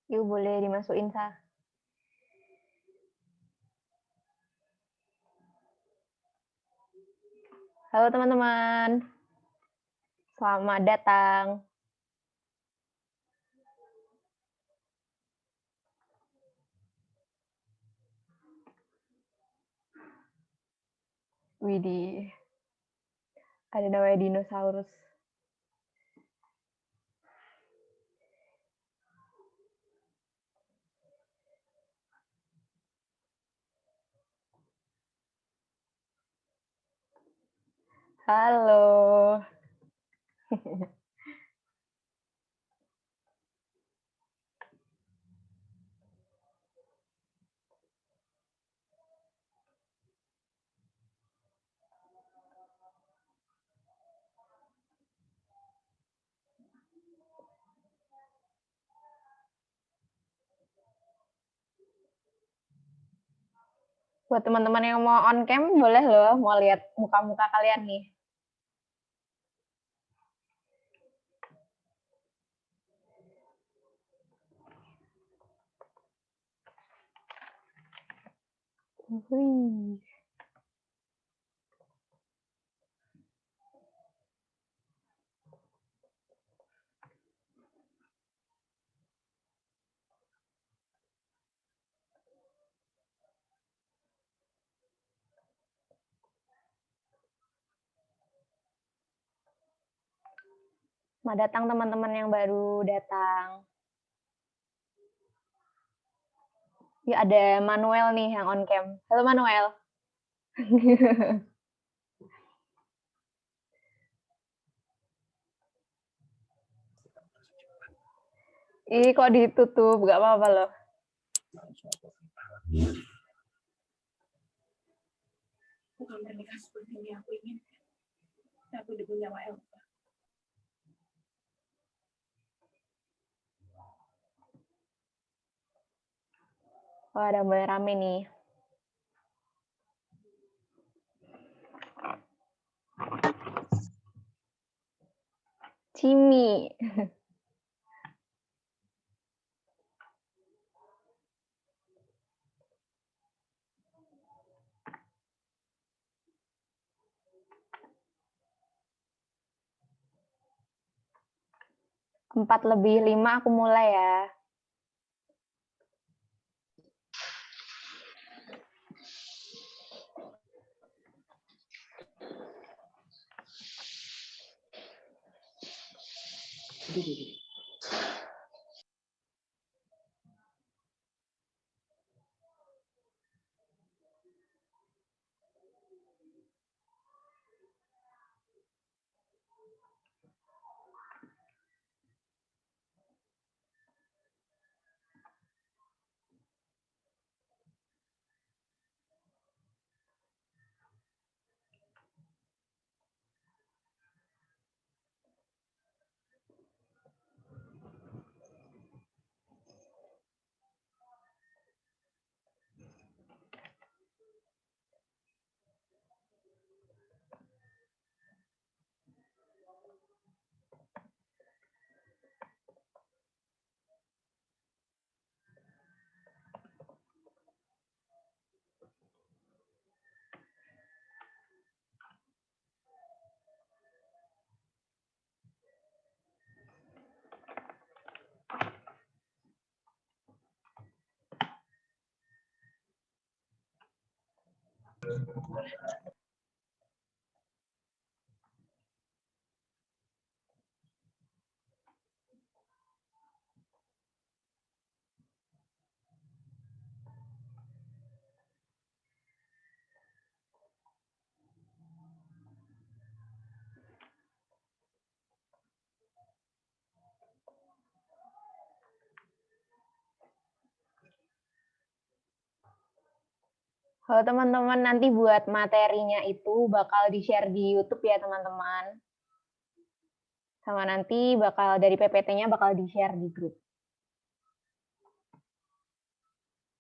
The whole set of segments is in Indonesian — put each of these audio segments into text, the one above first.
Yuk boleh dimasukin, Sa. Halo teman-teman, selamat datang. Widih, ada namanya dinosaurus. Halo. Buat teman-teman yang mau on cam, boleh loh, mau lihat muka-muka kalian nih. Wih. Selamat datang teman-teman yang baru datang. Ya, ada Manuel nih yang on cam. Halo Manuel. Ih, kok ditutup? Gak apa-apa loh. Bukan pernikahan seperti ini aku ingin. Aku udah punya Elva. Wah, udah mulai rame nih. Cimi. Empat lebih 5 aku mulai ya. Halo teman-teman, nanti buat materinya itu bakal di-share di YouTube ya teman-teman. Sama nanti bakal dari PPT-nya bakal di-share di grup.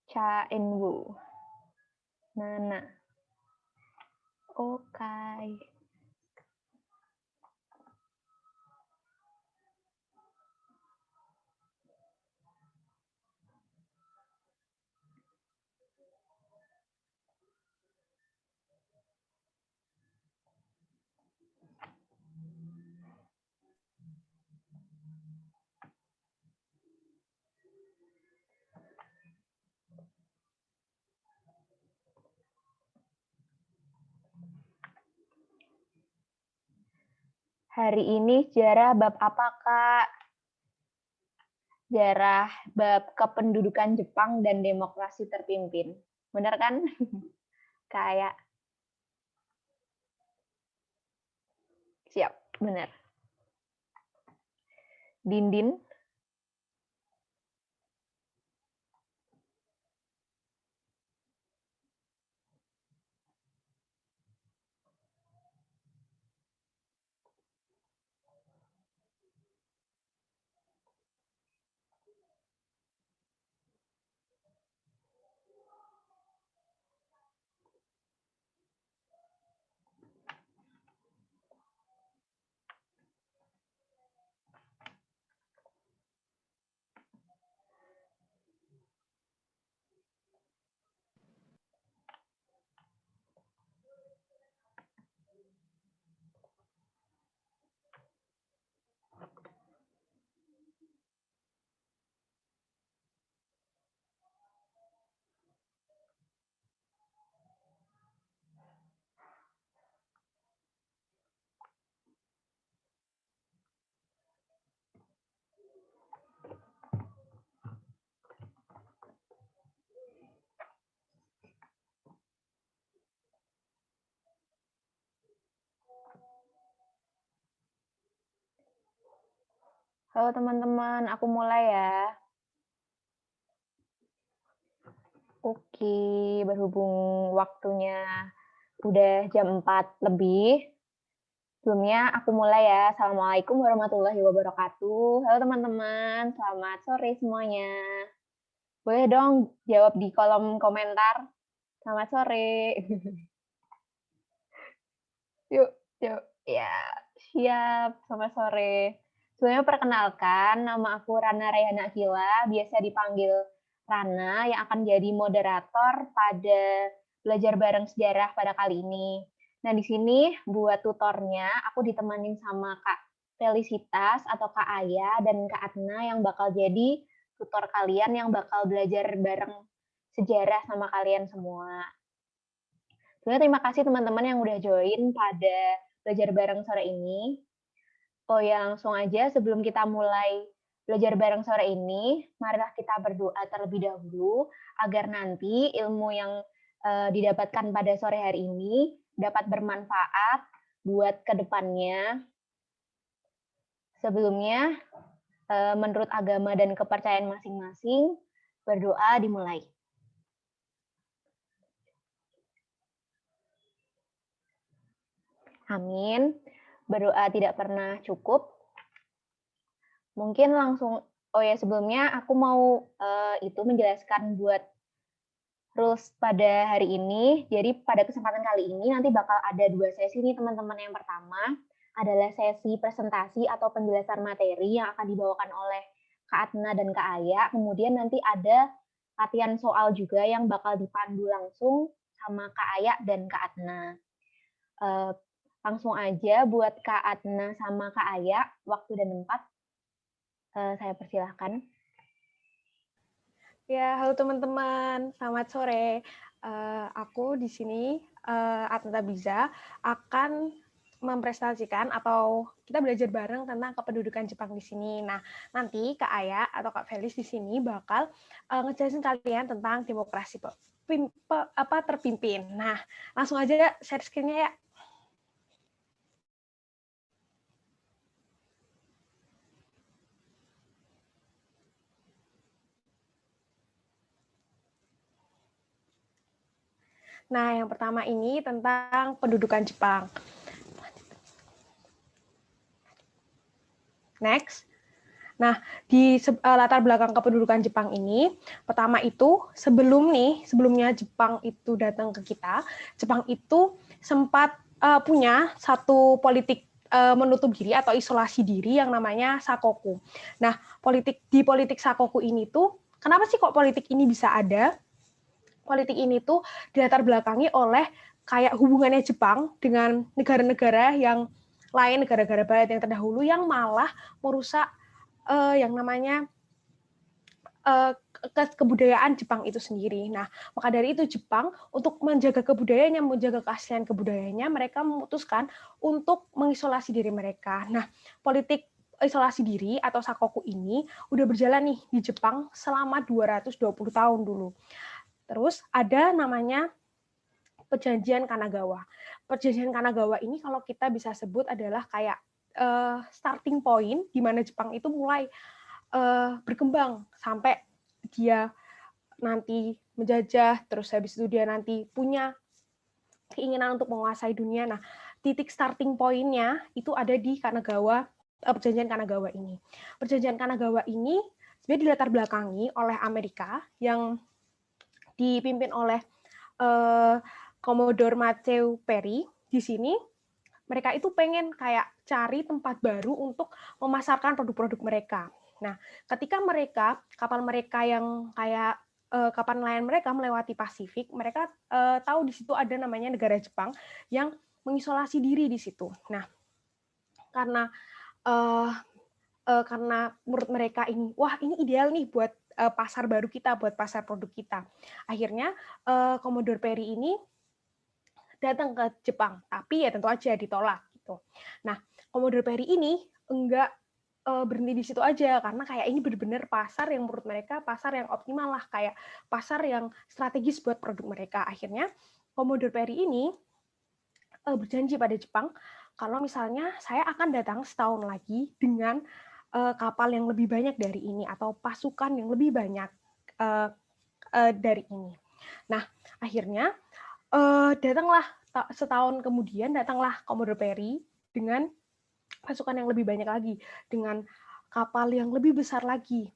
Cha Enwu. Nana. Okai. Hari ini sejarah bab apa, Kak? Sejarah bab kependudukan Jepang dan demokrasi terpimpin. Bener kan? Kayak siap, bener. Dindin. Halo teman-teman, aku mulai ya. Oke, berhubung waktunya udah jam 4 lebih, sebelumnya aku mulai ya. Assalamualaikum warahmatullahi wabarakatuh. Halo teman-teman, selamat sore semuanya. Boleh dong jawab di kolom komentar. Selamat sore. Yuk, yuk. Ya, siap. Selamat sore. Sebelumnya perkenalkan, nama aku Rana Rayhana Akila, biasa dipanggil Rana, yang akan jadi moderator pada belajar bareng sejarah pada kali ini. Nah, di sini buat tutornya, aku ditemanin sama Kak Felicitas atau Kak Aya dan Kak Atna yang bakal jadi tutor kalian yang bakal belajar bareng sejarah sama kalian semua. Sebenarnya terima kasih teman-teman yang udah join pada belajar bareng sore ini. Oh ya, langsung aja sebelum kita mulai belajar bareng sore ini, marilah kita berdoa terlebih dahulu agar nanti ilmu yang didapatkan pada sore hari ini dapat bermanfaat buat kedepannya. Sebelumnya, menurut agama dan kepercayaan masing-masing, berdoa dimulai. Amin. Berdoa tidak pernah cukup. Mungkin langsung, oh ya sebelumnya aku mau menjelaskan buat rules pada hari ini. Jadi pada kesempatan kali ini nanti bakal ada 2 sesi nih teman-teman. Yang pertama adalah sesi presentasi atau penjelasan materi yang akan dibawakan oleh Kak Atna dan Kak Aya. Kemudian nanti ada latihan soal juga yang bakal dipandu langsung sama Kak Aya dan Kak Atna. Langsung aja buat Kak Atna sama Kak Aya, waktu dan tempat saya persilahkan. Ya, halo teman-teman, selamat sore. Aku di sini, Atna Biza, akan mempresentasikan atau kita belajar bareng tentang kependudukan Jepang di sini. Nah, nanti Kak Aya atau Kak Felis di sini bakal ngejelasin kalian tentang demokrasi terpimpin. Nah, langsung aja share screen-nya ya. Nah, yang pertama ini tentang pendudukan Jepang. Next. Nah, di latar belakang kependudukan Jepang ini, pertama itu sebelumnya Jepang itu datang ke kita, Jepang itu sempat punya satu politik menutup diri atau isolasi diri yang namanya Sakoku. Nah, di politik Sakoku ini tuh, kenapa sih kok politik ini bisa ada? Politik ini tuh dilatar belakangi oleh kayak hubungannya Jepang dengan negara-negara yang lain, negara-negara barat yang terdahulu yang malah merusak yang namanya kebudayaan Jepang itu sendiri. Nah, maka dari itu Jepang untuk menjaga kebudayaannya, menjaga keaslian kebudayaannya, mereka memutuskan untuk mengisolasi diri mereka. Nah, politik isolasi diri atau sakoku ini udah berjalan nih di Jepang selama 220 tahun dulu. Terus ada namanya Perjanjian Kanagawa. Perjanjian Kanagawa ini kalau kita bisa sebut adalah kayak starting point di mana Jepang itu mulai berkembang sampai dia nanti menjajah, terus habis itu dia nanti punya keinginan untuk menguasai dunia. Nah, titik starting point-nya itu ada di Kanagawa, Perjanjian Kanagawa ini. Perjanjian Kanagawa ini sebenarnya dilatar belakangi oleh Amerika yang dipimpin oleh Commodore Matthew Perry. Di sini mereka itu pengen kayak cari tempat baru untuk memasarkan produk-produk mereka. Nah, ketika kapal mereka yang kayak kapal nelayan mereka melewati Pasifik, mereka tahu di situ ada namanya negara Jepang yang mengisolasi diri di situ. Nah, karena menurut mereka ini, wah ini ideal nih buat pasar baru kita, buat pasar produk kita. Akhirnya Commodore Perry ini datang ke Jepang, tapi ya tentu aja ditolak gitu. Nah, Commodore Perry ini enggak berhenti di situ aja karena kayak ini benar-benar pasar yang menurut mereka pasar yang optimal lah, kayak pasar yang strategis buat produk mereka. Akhirnya Commodore Perry ini berjanji pada Jepang kalau misalnya saya akan datang setahun lagi dengan kapal yang lebih banyak dari ini atau pasukan yang lebih banyak dari ini. Nah, akhirnya datanglah setahun kemudian datanglah Commodore Perry dengan pasukan yang lebih banyak lagi, dengan kapal yang lebih besar lagi.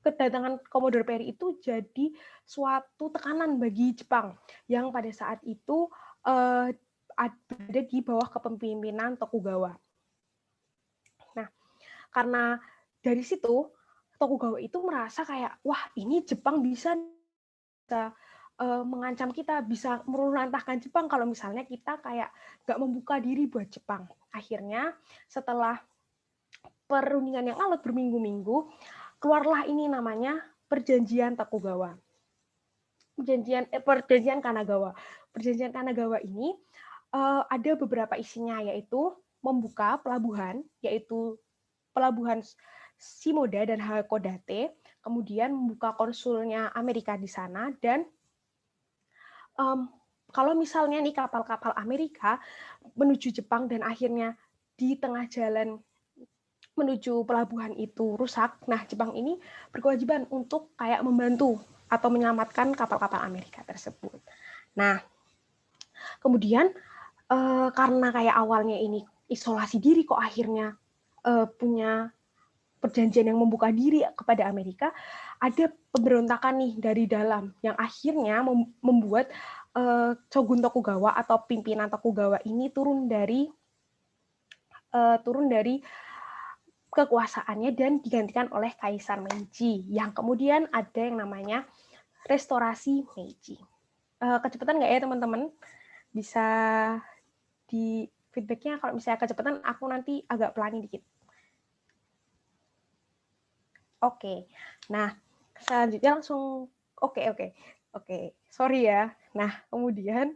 Kedatangan Commodore Perry itu jadi suatu tekanan bagi Jepang yang pada saat itu ada di bawah kepemimpinan Tokugawa. Nah, karena dari situ Tokugawa itu merasa kayak, wah ini Jepang bisa mengancam kita, bisa meruntuhkan Jepang kalau misalnya kita kayak nggak membuka diri buat Jepang. Akhirnya setelah perundingan yang alot berminggu-minggu, keluarlah ini namanya Perjanjian Tokugawa. Perjanjian Kanagawa. Perjanjian Kanagawa ini ada beberapa isinya, yaitu membuka pelabuhan, yaitu pelabuhan Shimoda dan Hakodate, kemudian membuka konsulnya Amerika di sana, dan kalau misalnya nih kapal-kapal Amerika menuju Jepang dan akhirnya di tengah jalan menuju pelabuhan itu rusak, nah Jepang ini berkewajiban untuk kayak membantu atau menyelamatkan kapal-kapal Amerika tersebut. Nah, kemudian karena kayak awalnya ini isolasi diri, kok akhirnya punya perjanjian yang membuka diri kepada Amerika, ada pemberontakan nih dari dalam yang akhirnya membuat Shogun Tokugawa atau pimpinan Tokugawa ini turun dari kekuasaannya dan digantikan oleh Kaisar Meiji, yang kemudian ada yang namanya restorasi Meiji. Kecepatan nggak ya teman-teman? Bisa di feedbacknya kalau misalnya kecepatan, aku nanti agak pelanin dikit. Oke, nah selanjutnya langsung oke, sorry ya. Nah kemudian,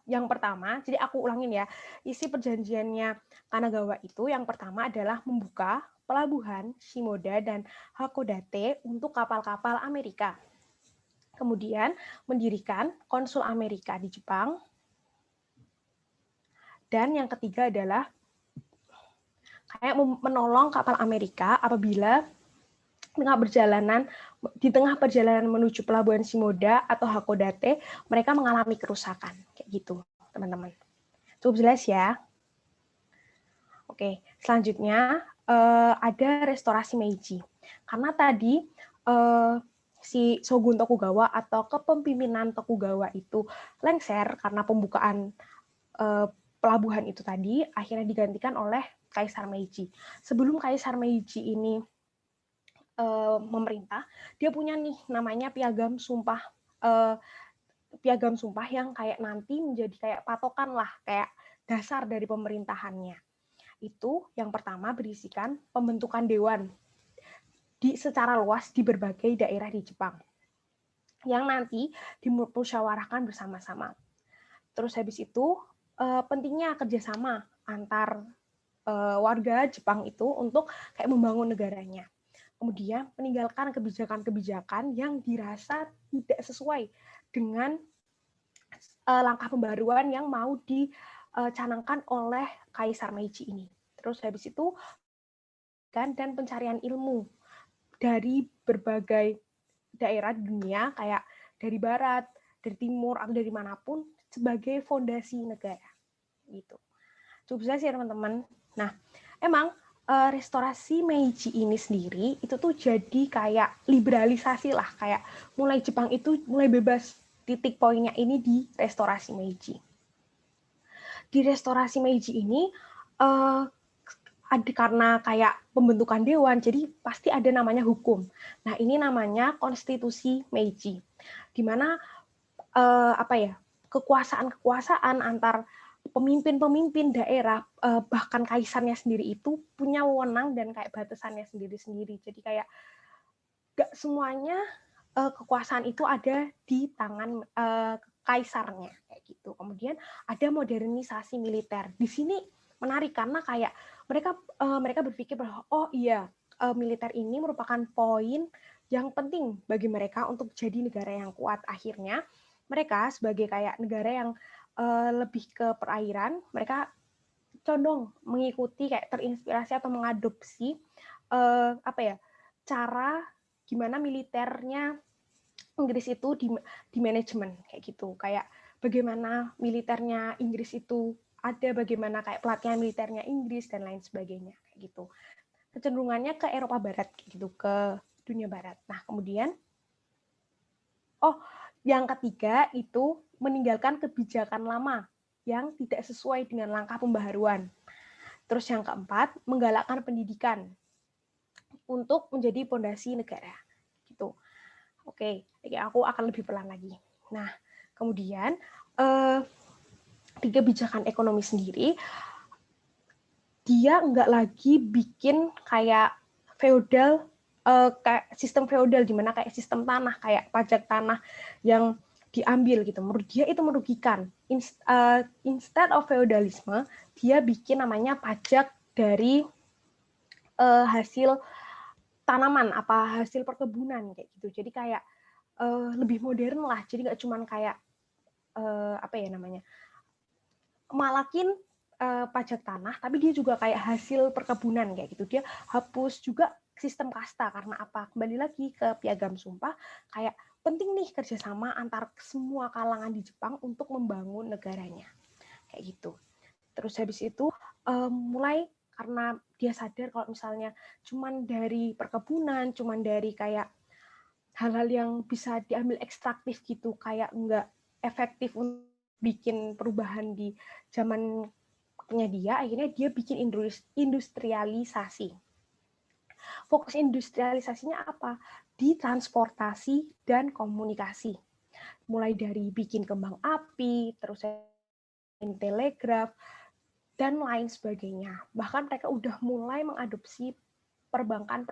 yang pertama, jadi aku ulangin ya, isi perjanjiannya Kanagawa itu yang pertama adalah membuka pelabuhan Shimoda dan Hakodate untuk kapal-kapal Amerika. Kemudian mendirikan konsul Amerika di Jepang. Dan yang ketiga adalah kayak menolong kapal Amerika apabila di tengah perjalanan menuju pelabuhan Shimoda atau Hakodate, mereka mengalami kerusakan. Kayak gitu, teman-teman. Cukup jelas ya? Oke, selanjutnya ada restorasi Meiji. Karena tadi si Shogun Tokugawa atau kepemimpinan Tokugawa itu lengser karena pembukaan pelabuhan itu tadi, akhirnya digantikan oleh Kaisar Meiji. Sebelum Kaisar Meiji ini memerintah, dia punya nih namanya piagam sumpah yang kayak nanti menjadi kayak patokan lah, kayak dasar dari pemerintahannya. Itu yang pertama berisikan pembentukan dewan. secara luas di berbagai daerah di Jepang yang nanti dimusyawarahkan bersama-sama. Terus habis itu pentingnya kerjasama antar warga Jepang itu untuk kayak membangun negaranya. Kemudian meninggalkan kebijakan-kebijakan yang dirasa tidak sesuai dengan langkah pembaruan yang mau dicanangkan oleh Kaisar Meiji ini. Terus habis itu dan pencarian ilmu dari berbagai daerah dunia, kayak dari barat, dari timur, atau dari manapun, sebagai fondasi negara. Gitu. Cukup jelas ya teman-teman. Nah, emang restorasi Meiji ini sendiri itu tuh jadi kayak liberalisasi lah, kayak mulai Jepang itu mulai bebas. Titik poinnya ini di restorasi Meiji. Di restorasi Meiji ini ada karena kayak pembentukan dewan, jadi pasti ada namanya hukum. Nah, ini namanya konstitusi Meiji, di mana kekuasaan antar pemimpin-pemimpin daerah, bahkan kaisarnya sendiri itu punya wewenang dan kayak batasannya sendiri-sendiri. Jadi kayak gak semuanya kekuasaan itu ada di tangan kaisarnya kayak gitu. Kemudian ada modernisasi militer. Di sini menarik karena kayak mereka berpikir bahwa oh iya, militer ini merupakan poin yang penting bagi mereka untuk jadi negara yang kuat. Akhirnya mereka sebagai kayak negara yang lebih ke perairan, mereka condong mengikuti kayak terinspirasi atau mengadopsi cara gimana militernya Inggris itu di manajemen kayak gitu, kayak bagaimana militernya Inggris itu ada, bagaimana kayak pelatihan militernya Inggris dan lain sebagainya kayak gitu. Kecenderungannya ke Eropa Barat kayak gitu, ke dunia Barat. Nah, kemudian yang ketiga itu meninggalkan kebijakan lama yang tidak sesuai dengan langkah pembaharuan. Terus yang keempat, menggalakkan pendidikan untuk menjadi pondasi negara. Gitu. Oke, aku akan lebih pelan lagi. Nah, kemudian di kebijakan ekonomi sendiri, dia nggak lagi bikin kayak feodal, kayak sistem feodal di mana kayak sistem tanah, kayak pajak tanah yang diambil gitu. Menurut dia itu merugikan. Instead of feodalisme, dia bikin namanya pajak dari hasil tanaman, hasil perkebunan kayak gitu. Jadi kayak lebih modern lah. Jadi nggak cuman kayak malakin pajak tanah, tapi dia juga kayak hasil perkebunan kayak gitu. Dia hapus juga sistem kasta karena apa? Kembali lagi ke Piagam Sumpah, kayak penting nih kerjasama antar semua kalangan di Jepang untuk membangun negaranya kayak gitu. Terus habis itu mulai karena dia sadar kalau misalnya cuman dari perkebunan, cuman dari kayak hal-hal yang bisa diambil ekstraktif gitu, kayak nggak efektif untuk bikin perubahan di zamannya dia, akhirnya dia bikin industrialisasi. Fokus industrialisasinya apa? Di transportasi dan komunikasi. Mulai dari bikin kembang api, terus telegraf, dan lain sebagainya. Bahkan mereka udah mulai mengadopsi perbankan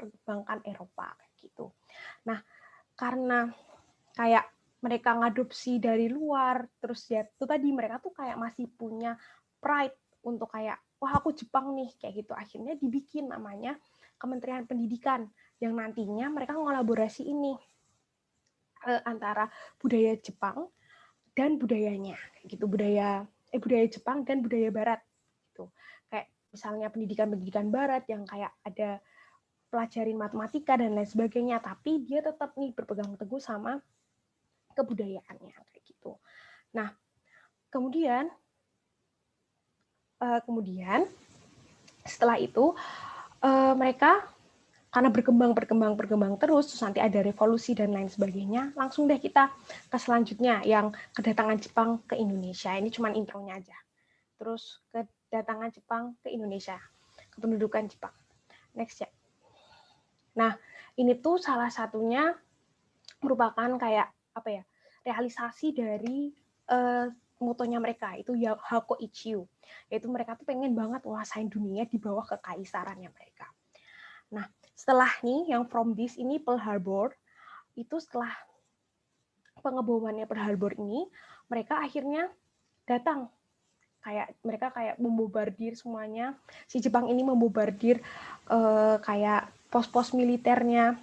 Eropa gitu. Nah, karena kayak mereka ngadopsi dari luar, terus ya itu tadi mereka tuh kayak masih punya pride untuk kayak wah aku Jepang nih kayak gitu. Akhirnya dibikin namanya Kementerian Pendidikan yang nantinya mereka ngolaborasi ini antara budaya Jepang dan budayanya kayak gitu, budaya Jepang dan budaya Barat gitu. Kayak misalnya pendidikan Barat yang kayak ada pelajarin matematika dan lain sebagainya, tapi dia tetap nih berpegang teguh sama kebudayaannya kayak gitu. Nah, kemudian setelah itu mereka karena berkembang terus nanti ada revolusi dan lain sebagainya, langsung deh kita ke selanjutnya yang kedatangan Jepang ke Indonesia. Ini cuma intronya aja. Terus kedatangan Jepang ke Indonesia, kependudukan Jepang. Next ya. Nah, ini tuh salah satunya merupakan kayak realisasi dari motonya mereka itu ya Hako Ichiu, yaitu mereka tuh pengen banget nguasain dunia di bawah kekaisarannya mereka. Nah, setelah nih yang from this ini Pearl Harbor, itu setelah pengebomannya Pearl Harbor ini, mereka akhirnya datang. Mereka kayak membombardir semuanya. Si Jepang ini membombardir kayak pos-pos militernya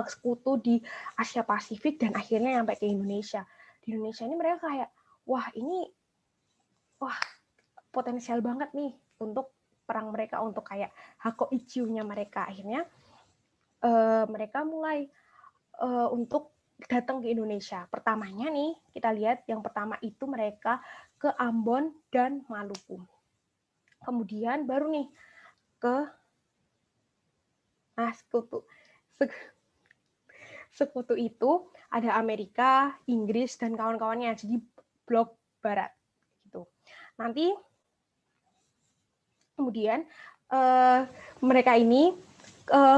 sekutu di Asia Pasifik dan akhirnya sampai ke Indonesia. Di Indonesia ini mereka kayak, wah potensial banget nih untuk perang mereka, untuk kayak Hakoichiu-nya mereka. Akhirnya mereka mulai untuk datang ke Indonesia. Pertamanya nih, kita lihat yang pertama itu mereka ke Ambon dan Maluku. Kemudian baru nih ke sekutu itu ada Amerika, Inggris, dan kawan-kawannya. Jadi blok barat. Gitu. Nanti kemudian mereka ini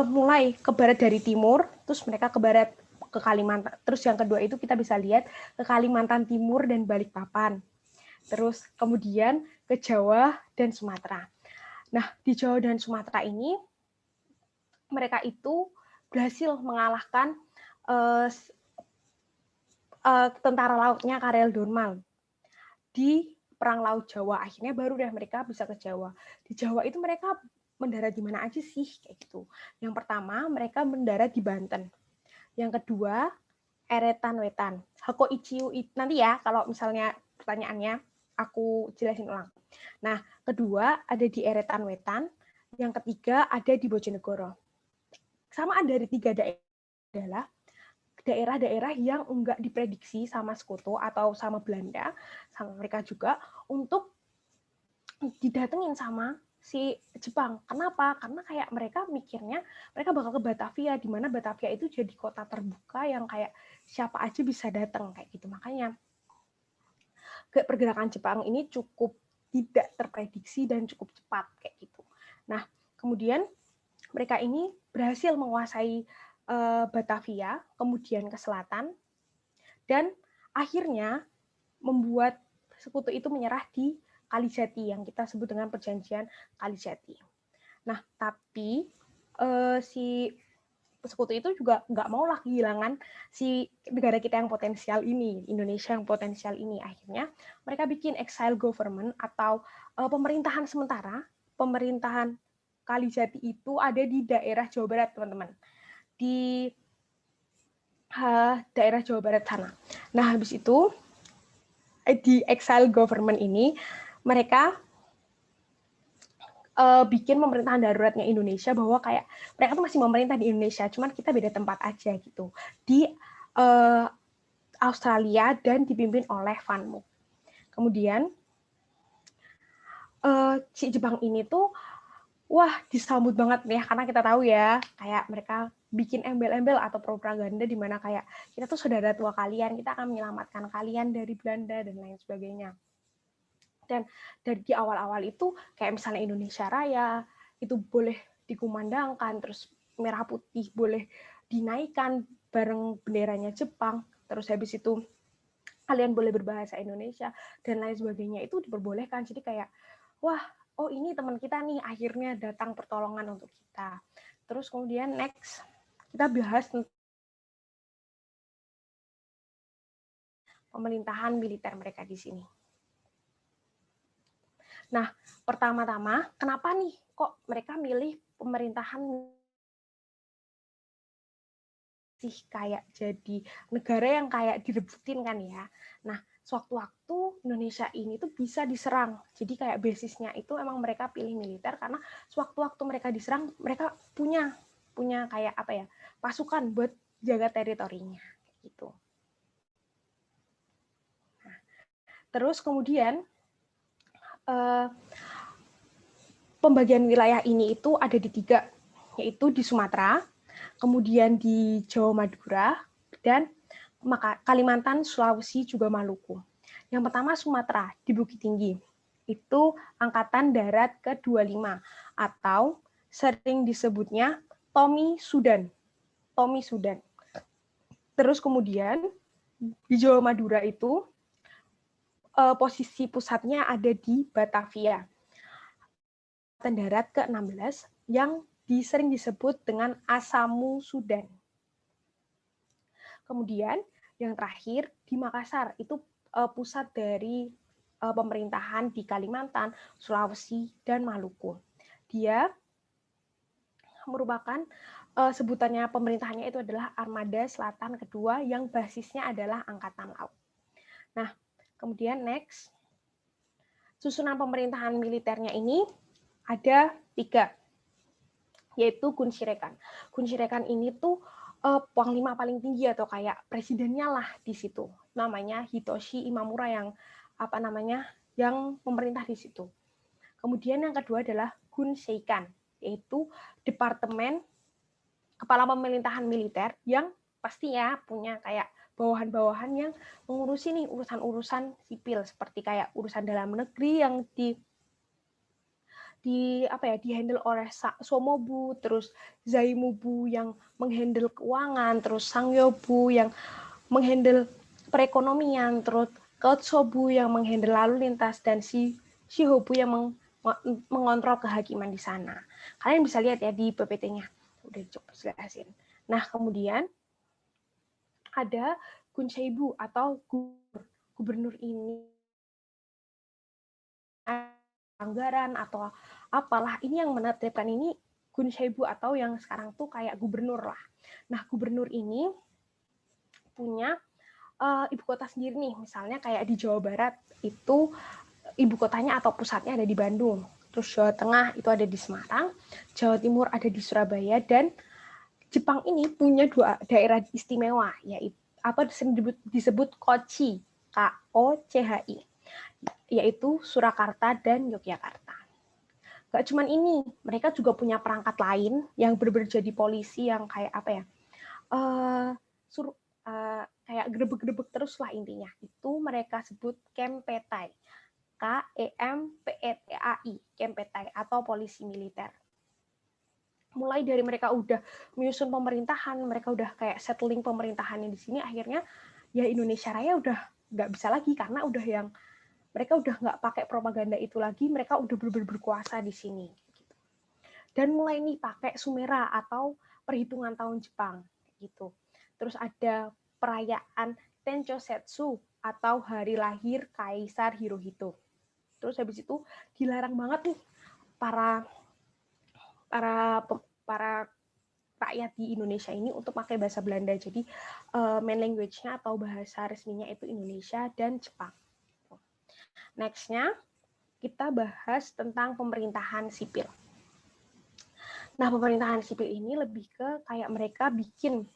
mulai ke barat dari timur, terus mereka ke barat ke Kalimantan. Terus yang kedua itu kita bisa lihat ke Kalimantan Timur dan Balikpapan. Terus kemudian ke Jawa dan Sumatera. Nah, di Jawa dan Sumatera ini mereka itu berhasil mengalahkan tentara lautnya Karel Dormal di Perang Laut Jawa. Akhirnya baru deh mereka bisa ke Jawa. Di Jawa itu mereka mendarat di mana aja sih kayak gitu. Yang pertama mereka mendarat di Banten. Yang kedua, Eretan Wetan. Hakoichiu nanti ya, kalau misalnya pertanyaannya, aku jelasin ulang. Nah, kedua ada di Eretan Wetan. Yang ketiga ada di Bojonegoro. Sama ada di 3 daerah adalah daerah-daerah yang enggak diprediksi sama sekutu atau sama Belanda, sama mereka juga, untuk didatengin sama si Jepang. Kenapa? Karena kayak mereka mikirnya mereka bakal ke Batavia, di mana Batavia itu jadi kota terbuka yang kayak siapa aja bisa datang kayak gitu. Makanya pergerakan Jepang ini cukup tidak terprediksi dan cukup cepat kayak gitu. Nah, kemudian mereka ini berhasil menguasai Batavia, kemudian ke selatan, dan akhirnya membuat sekutu itu menyerah di Kalijati yang kita sebut dengan perjanjian Kalijati. Nah, tapi si sekutu itu juga nggak mau lah kehilangan si negara kita yang potensial ini, Indonesia yang potensial ini. Akhirnya mereka bikin exile government atau pemerintahan sementara. Pemerintahan Kalijati itu ada di daerah Jawa Barat, teman-teman. Di daerah Jawa Barat sana. Nah, habis itu di exile government ini mereka bikin pemerintahan daruratnya Indonesia, bahwa kayak mereka tuh masih memerintah di Indonesia, cuman kita beda tempat aja gitu. Di Australia dan dipimpin oleh Van Mook. Kemudian si Jepang ini tuh wah disambut banget ya, karena kita tahu ya kayak mereka bikin embel-embel atau propaganda di mana kayak kita tuh saudara tua kalian, kita akan menyelamatkan kalian dari Belanda dan lain sebagainya. Dan dari awal-awal itu kayak misalnya Indonesia Raya itu boleh dikumandangkan, terus merah putih boleh dinaikkan bareng benderanya Jepang, terus habis itu kalian boleh berbahasa Indonesia dan lain sebagainya itu diperbolehkan. Jadi kayak wah, oh ini teman kita nih akhirnya datang pertolongan untuk kita. Terus kemudian next kita bahas pemerintahan militer mereka di sini. Nah, pertama-tama, kenapa nih kok mereka milih pemerintahan sih kayak jadi negara yang kayak direbutin kan ya. Nah, sewaktu-waktu Indonesia ini tuh bisa diserang. Jadi kayak basisnya itu emang mereka pilih militer karena sewaktu-waktu mereka diserang, mereka punya kayak apa ya, pasukan buat jaga teritorinya gitu. Nah, terus kemudian pembagian wilayah ini itu ada di 3, yaitu di Sumatera, kemudian di Jawa Madura, dan Kalimantan, Sulawesi, juga Maluku. Yang pertama Sumatera, di Bukit Tinggi. Itu Angkatan Darat ke-25, atau sering disebutnya Tommy Sudan. Tommy Sudan. Terus kemudian di Jawa Madura itu posisi pusatnya ada di Batavia. Angkatan Darat ke-16 yang sering disebut dengan Asamu Sudan. Kemudian yang terakhir di Makassar, itu pusat dari pemerintahan di Kalimantan, Sulawesi, dan Maluku. Dia merupakan sebutannya pemerintahannya itu adalah Armada Selatan Kedua yang basisnya adalah Angkatan Laut. Nah, kemudian next, susunan pemerintahan militernya ini ada 3, yaitu Gunsirekan. Gunsirekan ini tuh panglima paling tinggi atau kayak presidennya lah di situ. Namanya Hitoshi Imamura yang memerintah di situ. Kemudian yang kedua adalah Gunseikan, yaitu departemen kepala pemerintahan militer yang pastinya punya kayak bawahan-bawahan yang mengurusi nih urusan-urusan sipil seperti kayak urusan dalam negeri yang dihandle oleh Somobu, terus Zaimubu yang menghandle keuangan, terus Sangyobu yang menghandle perekonomian, terus Kotsobu yang menghandle lalu lintas, dan Shihobu yang mengontrol kehakiman di sana. Kalian bisa lihat ya di PPT-nya. Udah coba jelasin. Nah, kemudian ada Gunseibu atau gubernur ini anggaran atau apalah, ini yang menetapkan ini Gunseibu atau yang sekarang tuh kayak gubernur lah. Nah, gubernur ini punya ibu kota sendiri nih, misalnya kayak di Jawa Barat itu ibu kotanya atau pusatnya ada di Bandung, terus Jawa Tengah itu ada di Semarang, Jawa Timur ada di Surabaya, dan Jepang ini punya 2 daerah istimewa, yaitu disebut Kochi, KOCHI, yaitu Surakarta dan Yogyakarta. Gak cuman ini, mereka juga punya perangkat lain yang benar-benar jadi polisi yang kayak kayak grebek-grebek terus lah intinya. Itu mereka sebut Kempetai, KEMPETAI, Kempetai atau polisi militer. Mulai dari mereka udah menyusun pemerintahan, mereka udah kayak settling pemerintahannya di sini, akhirnya ya Indonesia Raya udah nggak bisa lagi karena mereka udah nggak pakai propaganda itu lagi, mereka udah berkuasa di sini. Dan mulai nih pakai Sumera atau perhitungan tahun Jepang gitu. Terus ada perayaan Tenchosetsu atau hari lahir Kaisar Hirohito. Terus habis itu dilarang banget nih para rakyat di Indonesia ini untuk pakai bahasa Belanda. Jadi main language-nya atau bahasa resminya itu Indonesia dan Jepang. Next-nya kita bahas tentang pemerintahan sipil. Nah, pemerintahan sipil ini lebih ke kayak mereka bikin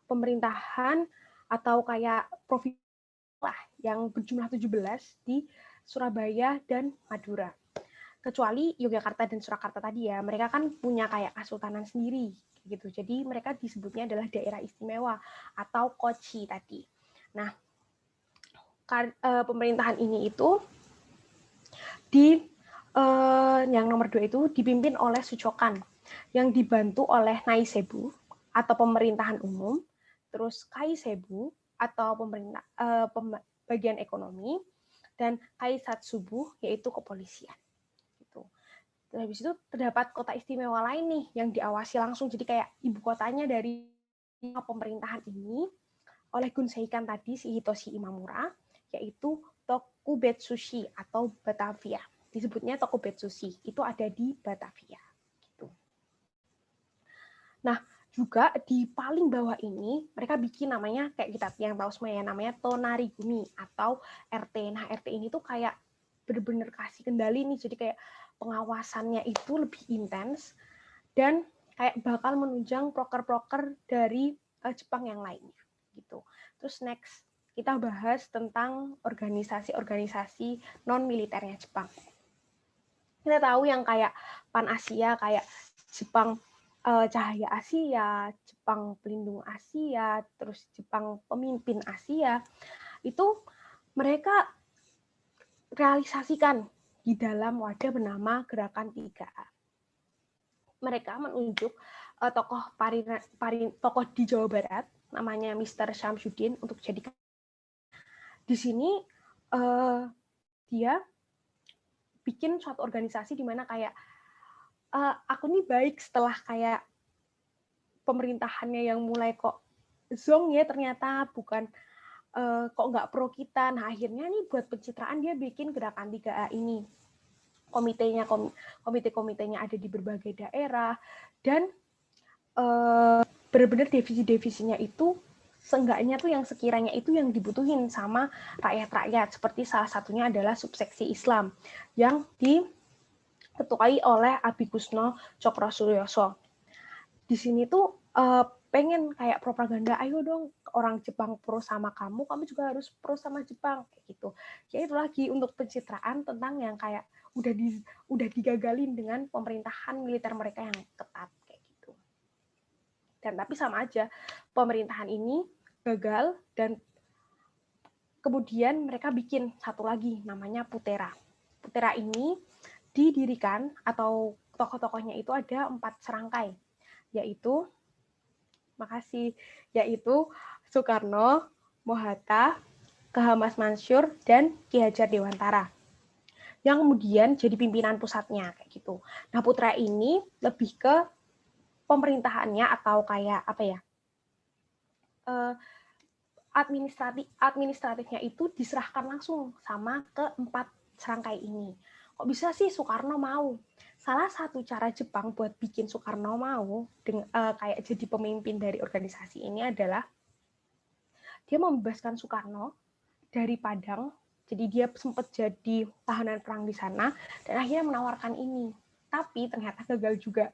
pemerintahan atau kayak provinsi lah yang berjumlah 17 di Surabaya dan Madura. Kecuali Yogyakarta dan Surakarta tadi ya, mereka kan punya kayak kesultanan sendiri gitu. Jadi mereka disebutnya adalah daerah istimewa atau Kochi tadi. Nah, pemerintahan ini itu yang nomor 2 itu dipimpin oleh Suchokan yang dibantu oleh Naisebu atau pemerintahan umum, terus Kaisebu atau bagian ekonomi, dan Kaisatsubu yaitu kepolisian. Gitu. Terus habis itu terdapat kota istimewa lain nih yang diawasi langsung, jadi kayak ibu kotanya dari pemerintahan ini oleh Gunseikan tadi si Hitoshi Imamura, yaitu Tokubetsushi atau Batavia. Disebutnya Tokubetsushi, itu ada di Batavia. Gitu. Nah, juga di paling bawah ini mereka bikin namanya kayak kita yang tahu semua ya, namanya Tonarigumi atau RT. Nah, RT ini tuh kayak benar-benar kasih kendali nih, jadi kayak pengawasannya itu lebih intens dan kayak bakal menunjang proker-proker dari Jepang yang lainnya gitu. Terus next kita bahas tentang organisasi-organisasi non militernya Jepang. Kita tahu yang kayak Pan Asia, kayak Jepang Cahaya Asia, Jepang Pelindung Asia, terus Jepang Pemimpin Asia, itu mereka realisasikan di dalam wadah bernama Gerakan 3A. Mereka menunjuk tokoh di Jawa Barat, namanya Mr. Syamsuddin, untuk jadi di sini dia bikin suatu organisasi di mana kayak aku nih baik setelah kayak pemerintahannya yang mulai kok zong ya, ternyata bukan kok nggak pro kita. Nah akhirnya nih buat pencitraan dia bikin gerakan 3A ini. Komite-komitenya ada di berbagai daerah, dan benar-benar divisi-divisinya itu seenggaknya tuh yang sekiranya itu yang dibutuhin sama rakyat-rakyat. Seperti salah satunya adalah subseksi Islam yang diketuai oleh Abi Kusno Cokrosuryoso. Di sini tuh pengen kayak propaganda, ayo dong orang Jepang pro sama kamu juga harus pro sama Jepang, kayak gitu. Ya itu lagi untuk pencitraan tentang yang kayak udah digagalin dengan pemerintahan militer mereka yang ketat kayak gitu. Dan tapi sama aja, pemerintahan ini gagal dan kemudian mereka bikin satu lagi namanya Putera. Putera ini didirikan atau tokoh-tokohnya itu ada 4 serangkai, yaitu Soekarno, Mohatta, K. H. Mansur, dan Ki Hajar Dewantara. Yang kemudian jadi pimpinan pusatnya kayak gitu. Nah, Putra ini lebih ke pemerintahannya atau kayak apa ya? Administratifnya itu diserahkan langsung sama ke-4 serangkai ini. Kok bisa sih Soekarno mau? Salah satu cara Jepang buat bikin Soekarno mau kayak jadi pemimpin dari organisasi ini adalah dia membebaskan Soekarno dari Padang. Jadi dia sempat jadi tahanan perang di sana dan akhirnya menawarkan ini. Tapi ternyata gagal juga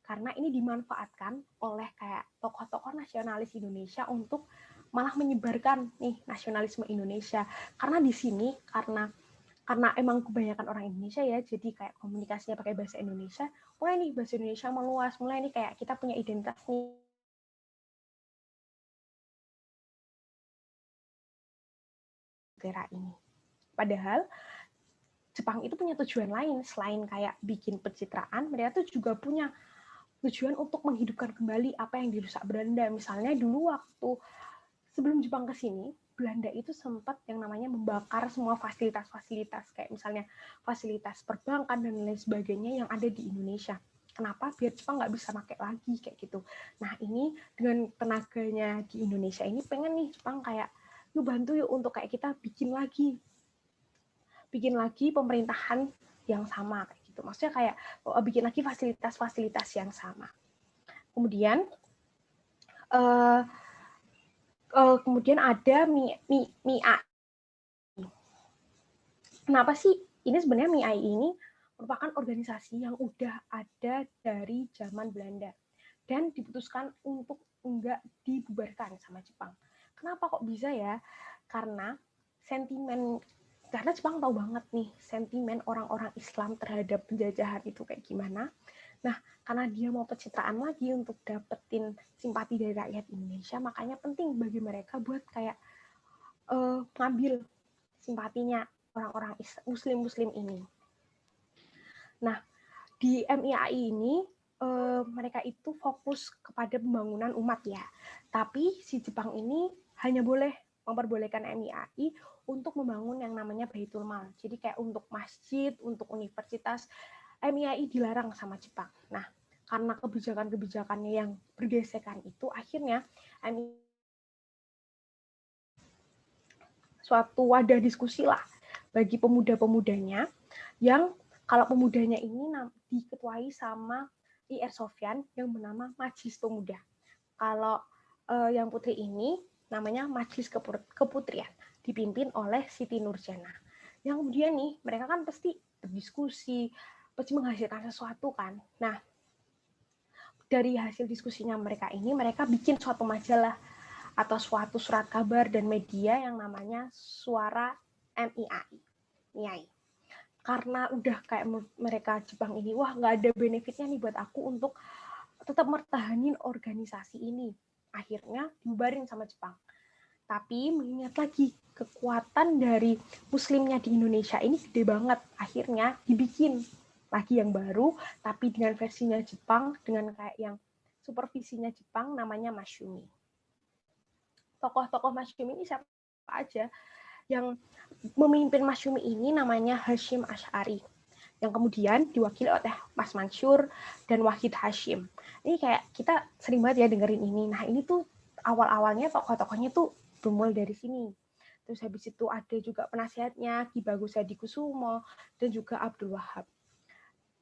karena ini dimanfaatkan oleh kayak tokoh-tokoh nasionalis Indonesia untuk malah menyebarkan nih nasionalisme Indonesia. Karena di sini karena emang kebanyakan orang Indonesia ya, jadi kayak komunikasinya pakai bahasa Indonesia, mulai nih bahasa Indonesia meluas, mulai nih kayak kita punya identitas nih negara ini. Padahal Jepang itu punya tujuan lain selain kayak bikin pencitraan, mereka tuh juga punya tujuan untuk menghidupkan kembali apa yang dirusak Belanda. Misalnya dulu waktu sebelum Jepang ke sini, Belanda itu sempat yang namanya membakar semua fasilitas-fasilitas, kayak misalnya fasilitas perbankan dan lain sebagainya yang ada di Indonesia. Kenapa? Biar Jepang nggak bisa pakai lagi, kayak gitu. Nah, ini dengan tenaganya di Indonesia ini, pengen nih Jepang kayak, yuk bantu yuk untuk kayak kita bikin lagi pemerintahan yang sama, kayak gitu. Maksudnya kayak bikin lagi fasilitas-fasilitas yang sama. Kemudian, kemudian ada MIAI. Kenapa sih ini sebenarnya MIAI ini merupakan organisasi yang udah ada dari zaman Belanda dan diputuskan untuk enggak dibubarkan sama Jepang. Kenapa kok bisa ya? Karena Jepang tahu banget nih sentimen orang-orang Islam terhadap penjajahan itu kayak gimana. Nah, karena dia mau pencitraan lagi untuk dapetin simpati dari rakyat Indonesia, makanya penting bagi mereka buat kayak ngambil simpatinya orang-orang Muslim ini. Nah, di MIAI ini mereka itu fokus kepada pembangunan umat ya. Tapi si Jepang ini hanya boleh memperbolehkan MIAI untuk membangun yang namanya Baitul Mal. Jadi kayak untuk masjid, untuk universitas, MIAI dilarang sama Jepang. Nah, karena kebijakan-kebijakannya yang bergesekan itu, akhirnya MIAI suatu wadah diskusi lah bagi pemuda-pemudanya yang kalau pemudanya ini diketuai sama IR Sofyan yang bernama Majelis Pemuda. Kalau yang putri ini namanya Majelis Keputrian, dipimpin oleh Siti Nurjana. Yang kemudian nih, mereka kan pasti berdiskusi, pasti menghasilkan sesuatu kan. Nah, dari hasil diskusinya mereka ini, mereka bikin suatu majalah atau suatu surat kabar dan media yang namanya Suara MIAI. Karena udah kayak mereka Jepang ini, wah nggak ada benefitnya nih buat aku untuk tetap mertahanin organisasi ini. Akhirnya dibubarin sama Jepang. Tapi mengingat lagi kekuatan dari Muslimnya di Indonesia ini gede banget. Akhirnya dibikin lagi yang baru, tapi dengan versinya Jepang, dengan kayak yang supervisinya Jepang, namanya Masyumi. Tokoh-tokoh Masyumi ini siapa aja? Yang memimpin Masyumi ini namanya Hashim Ash'ari. yang kemudian diwakili oleh Mas Mansur dan Wahid Hashim. Ini kayak kita sering banget ya dengerin ini. Nah ini tuh awal-awalnya tokoh-tokohnya tuh bermula dari sini. Terus habis itu ada juga penasihatnya Ki Bagus Hadikusumo dan juga Abdul Wahab.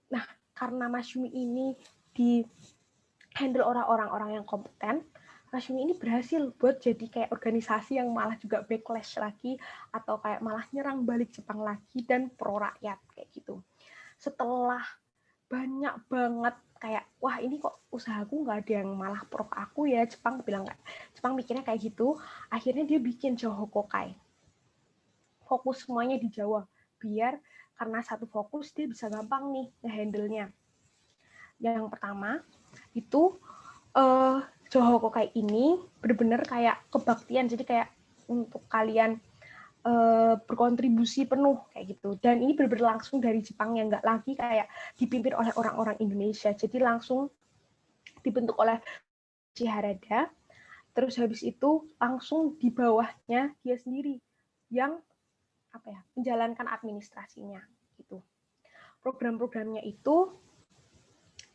Nah karena Masyumi ini di handle orang-orang yang kompeten, Masyumi ini berhasil buat jadi kayak organisasi yang malah juga backlash lagi atau kayak malah nyerang balik Jepang lagi dan pro rakyat kayak gitu. Setelah banyak banget kayak wah ini kok usahaku nggak ada yang malah pro aku ya, Jepang bilang nggak, Jepang mikirnya kayak gitu, akhirnya dia bikin Joho Kokai, fokus semuanya di Jawa biar karena satu fokus dia bisa gampang nih ngehandle-nya. Yang pertama itu Joho Kokai ini benar-benar kayak kebaktian, jadi kayak untuk kalian berkontribusi penuh kayak gitu, dan ini benar-benar langsung dari Jepang yang nggak lagi kayak dipimpin oleh orang-orang Indonesia, jadi langsung dibentuk oleh Harada, terus habis itu langsung di bawahnya dia sendiri yang menjalankan administrasinya gitu. Program-programnya itu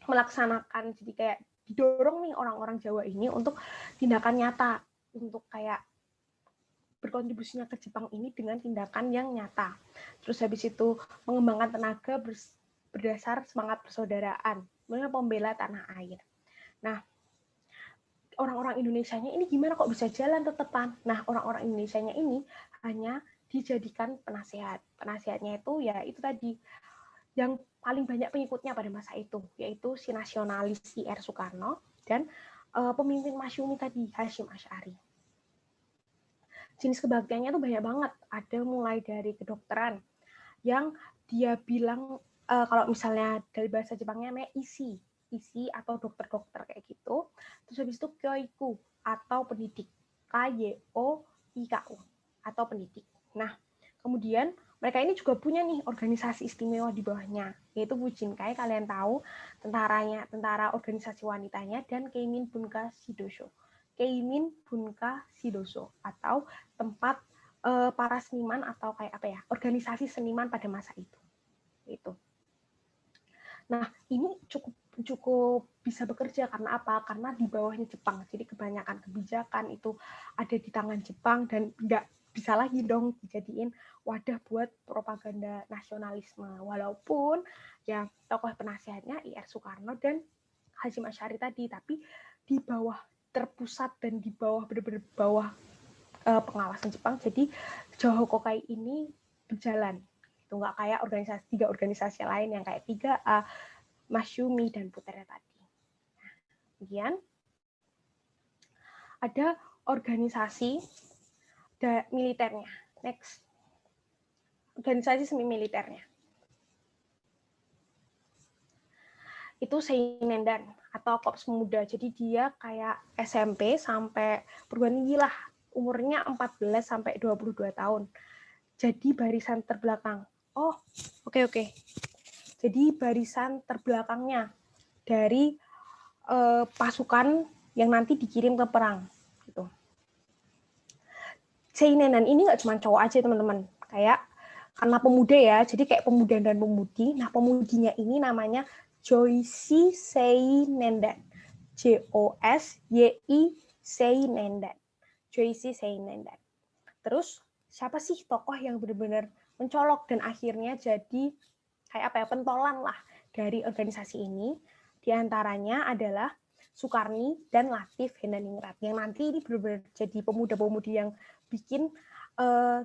melaksanakan, jadi kayak didorong nih orang-orang Jawa ini untuk tindakan nyata, untuk kayak berkontribusinya ke Jepang ini dengan tindakan yang nyata. Terus habis itu mengembangkan tenaga berdasar semangat persaudaraan, membela tanah air. Nah, orang-orang Indonesianya ini gimana kok bisa jalan tetepan? Nah, orang-orang Indonesianya ini hanya dijadikan penasehat. Penasehatnya itu ya itu tadi yang paling banyak pengikutnya pada masa itu, yaitu si nasionalis I.R. Soekarno dan pemimpin Masyumi tadi, Hasyim Asy'ari. Jenis kebaktiannya tuh banyak banget. Ada mulai dari kedokteran yang dia bilang kalau misalnya dari bahasa Jepangnya namanya isi atau dokter-dokter kayak gitu. Terus habis itu kyoiku atau pendidik, KYOIKU atau pendidik. Nah, kemudian mereka ini juga punya nih organisasi istimewa di bawahnya, yaitu Bujinkai, kalian tahu, tentara organisasi wanitanya, dan Keimin Bunka Shidoso. Keimin Bunka Shidoso atau tempat para seniman atau kayak organisasi seniman pada masa itu. Nah, ini cukup bisa bekerja karena apa? Karena di bawahnya Jepang. Jadi kebanyakan kebijakan itu ada di tangan Jepang dan nggak bisa lagi dong dijadiin wadah buat propaganda nasionalisme. Walaupun ya tokoh penasehatnya I.R. Soekarno dan Hasyim Asy'ari tadi, tapi di bawah terpusat dan di bawah benar-benar bawah pengawasan Jepang. Jadi Joho Kokai ini berjalan. Itu nggak kayak tiga organisasi lain yang kayak 3A, Masyumi, dan puternya tadi. Nah, kemudian ada organisasi militernya. Next. Organisasi semi militernya. Itu Seinendan atau Korps Pemuda. Jadi dia kayak SMP sampai perguruan tinggi lah. Umurnya 14 sampai 22 tahun. Jadi barisan terbelakang. Oh, oke. Jadi barisan terbelakangnya dari pasukan yang nanti dikirim ke perang. Gitu. Seinendan ini nggak cuma cowok aja teman-teman. Kayak karena pemuda ya, jadi kayak pemuda dan pemudi. Nah pemudinya ini namanya Joyci Seinendan. JOSYI Seinendan. Joyci Seinendan. Terus siapa sih tokoh yang benar-benar mencolok dan akhirnya jadi kayak pentolan lah dari organisasi ini? Di antaranya adalah Sukarni dan Latif Hendraningrat yang nanti ini benar-benar jadi pemuda-pemudi yang bikin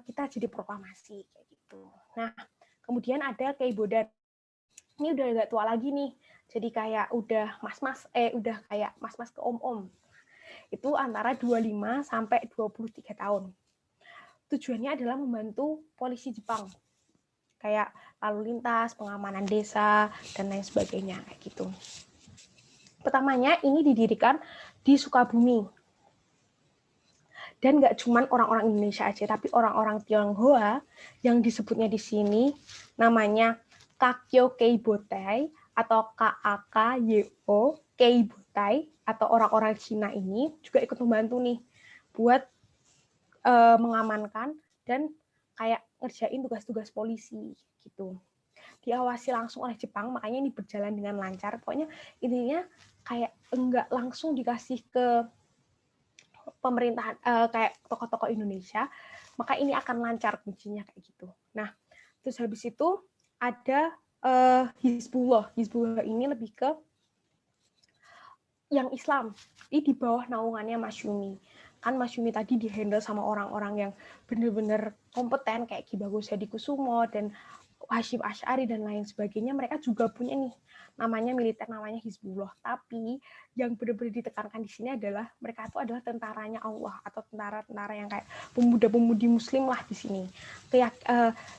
kita jadi proklamasi kayak gitu. Nah, kemudian ada Kei Bodan. Ini udah agak tua lagi nih. Jadi kayak udah mas-mas ke om-om. Itu antara 25 sampai 23 tahun. Tujuannya adalah membantu polisi Jepang. Kayak lalu lintas, pengamanan desa, dan lain sebagainya kayak gitu. Pertamanya ini didirikan di Sukabumi. Dan nggak cuma orang-orang Indonesia aja, tapi orang-orang Tionghoa yang disebutnya di sini namanya Kakyo Keibotai atau KAKYO Keibotai atau orang-orang Cina ini juga ikut membantu nih buat mengamankan dan kayak ngerjain tugas-tugas polisi gitu. diawasi langsung oleh Jepang, makanya ini berjalan dengan lancar. Pokoknya intinya kayak enggak langsung dikasih ke pemerintahan kayak tokoh-tokoh Indonesia, maka ini akan lancar kuncinya kayak gitu. Nah, terus habis itu ada Hizbullah. Hizbullah ini lebih ke yang Islam. Ini di bawah naungannya Masyumi. Kan Masyumi tadi dihandle sama orang-orang yang benar-benar kompeten kayak Ki Bagus Hadikusumo dan Hasyim Asy'ari dan lain sebagainya. Mereka juga punya nih namanya militer, namanya Hizbullah. Tapi yang benar-benar ditekankan di sini adalah mereka itu adalah tentaranya Allah atau tentara-tentara yang kayak pemuda-pemudi Muslim lah di sini.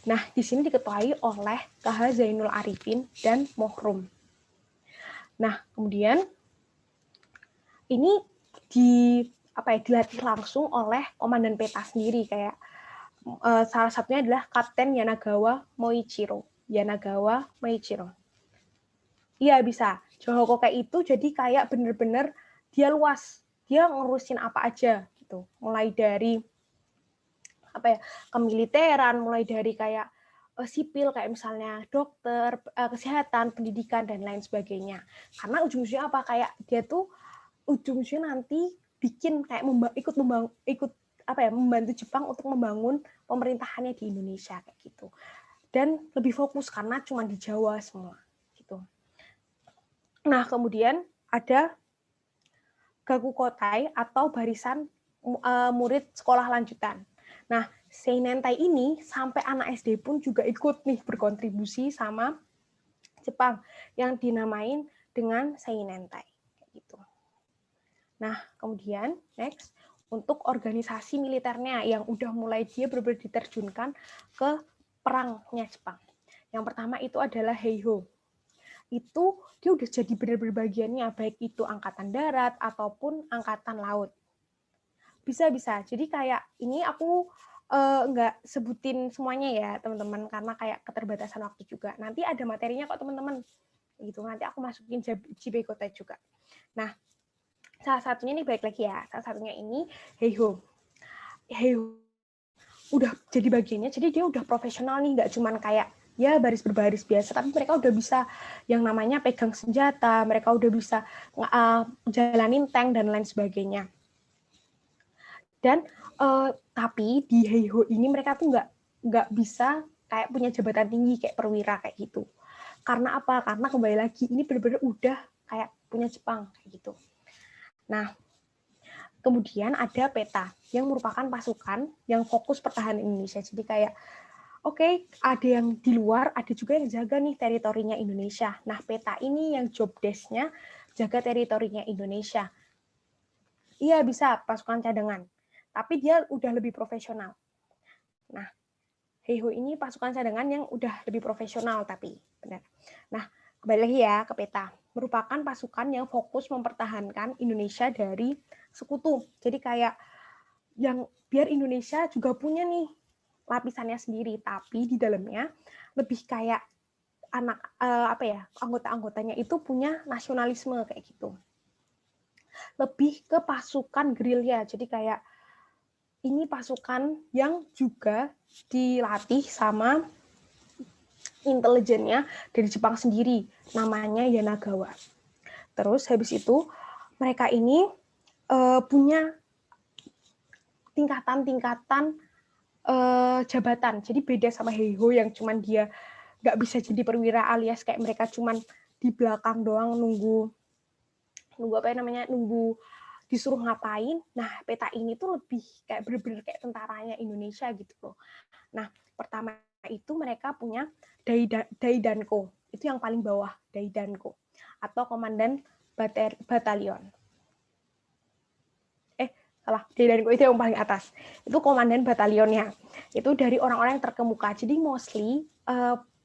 Nah, di sini diketuai oleh KH Zainul Arifin dan Mohrum. Nah, kemudian ini dilatih langsung oleh komandan peta sendiri, kayak salah satunya adalah Kapten Yanagawa Moichiro. Iya bisa. Johoko kayak itu jadi kayak bener-bener dia luas, dia ngurusin apa aja gitu. Mulai dari kemiliteran, mulai dari kayak sipil kayak misalnya dokter, kesehatan, pendidikan dan lain sebagainya. Karena ujung-ujungnya kayak dia tuh ujung-ujungnya nanti bikin kayak membantu Jepang untuk membangun pemerintahannya di Indonesia kayak gitu. Dan lebih fokus karena cuma di Jawa semua gitu. Nah, kemudian ada Gakukotai atau barisan murid sekolah lanjutan. Nah, Seinentai ini sampai anak SD pun juga ikut nih berkontribusi sama Jepang yang dinamain dengan Seinentai kayak gitu. Nah, kemudian next untuk organisasi militernya yang udah mulai dia benar-benar diterjunkan ke perangnya Jepang. Yang pertama itu adalah Heiho. Itu dia udah jadi benar-benar bagiannya, baik itu angkatan darat ataupun angkatan laut. Bisa. Jadi kayak ini aku nggak sebutin semuanya ya teman-teman karena kayak keterbatasan waktu juga. Nanti ada materinya kok teman-teman. Gitu. Nanti aku masukin Jibekota juga. Nah, salah satunya ini baik lagi ya. Salah satunya ini Heiho udah jadi bagiannya, jadi dia udah profesional nih, nggak cuman kayak ya baris berbaris biasa, tapi mereka udah bisa yang namanya pegang senjata, mereka udah bisa jalanin tank dan lain sebagainya. Dan tapi di Heiho ini mereka tuh nggak bisa kayak punya jabatan tinggi kayak perwira kayak gitu. Karena apa? Karena kembali lagi ini benar-benar udah kayak punya Jepang kayak gitu. Nah, kemudian ada peta yang merupakan pasukan yang fokus pertahanan Indonesia. Jadi kayak ada yang di luar, ada juga yang jaga nih teritorinya Indonesia. Nah, peta ini yang job desk-nya jaga teritorinya Indonesia. Iya, bisa pasukan cadangan. Tapi dia udah lebih profesional. Nah, Heiho ini pasukan cadangan yang udah lebih profesional tapi benar. Nah, kembali lagi ya ke peta. Merupakan pasukan yang fokus mempertahankan Indonesia dari sekutu. Jadi kayak yang biar Indonesia juga punya nih lapisannya sendiri, tapi di dalamnya lebih kayak anggota-anggotanya itu punya nasionalisme kayak gitu. Lebih ke pasukan gerilya. Jadi kayak ini pasukan yang juga dilatih sama intelijennya dari Jepang sendiri, namanya Yanagawa. Terus habis itu mereka ini punya tingkatan-tingkatan jabatan. Jadi beda sama Heiho yang cuman dia nggak bisa jadi perwira alias kayak mereka cuman di belakang doang nunggu disuruh ngapain. Nah, peta ini tuh lebih kayak bener-bener kayak tentaranya Indonesia gitu loh. Nah, pertama itu mereka punya Daidanko. Itu yang paling bawah, Daidanko. Atau komandan batalion. Daidanko itu yang paling atas. Itu komandan batalionnya. Itu dari orang-orang yang terkemuka. Jadi mostly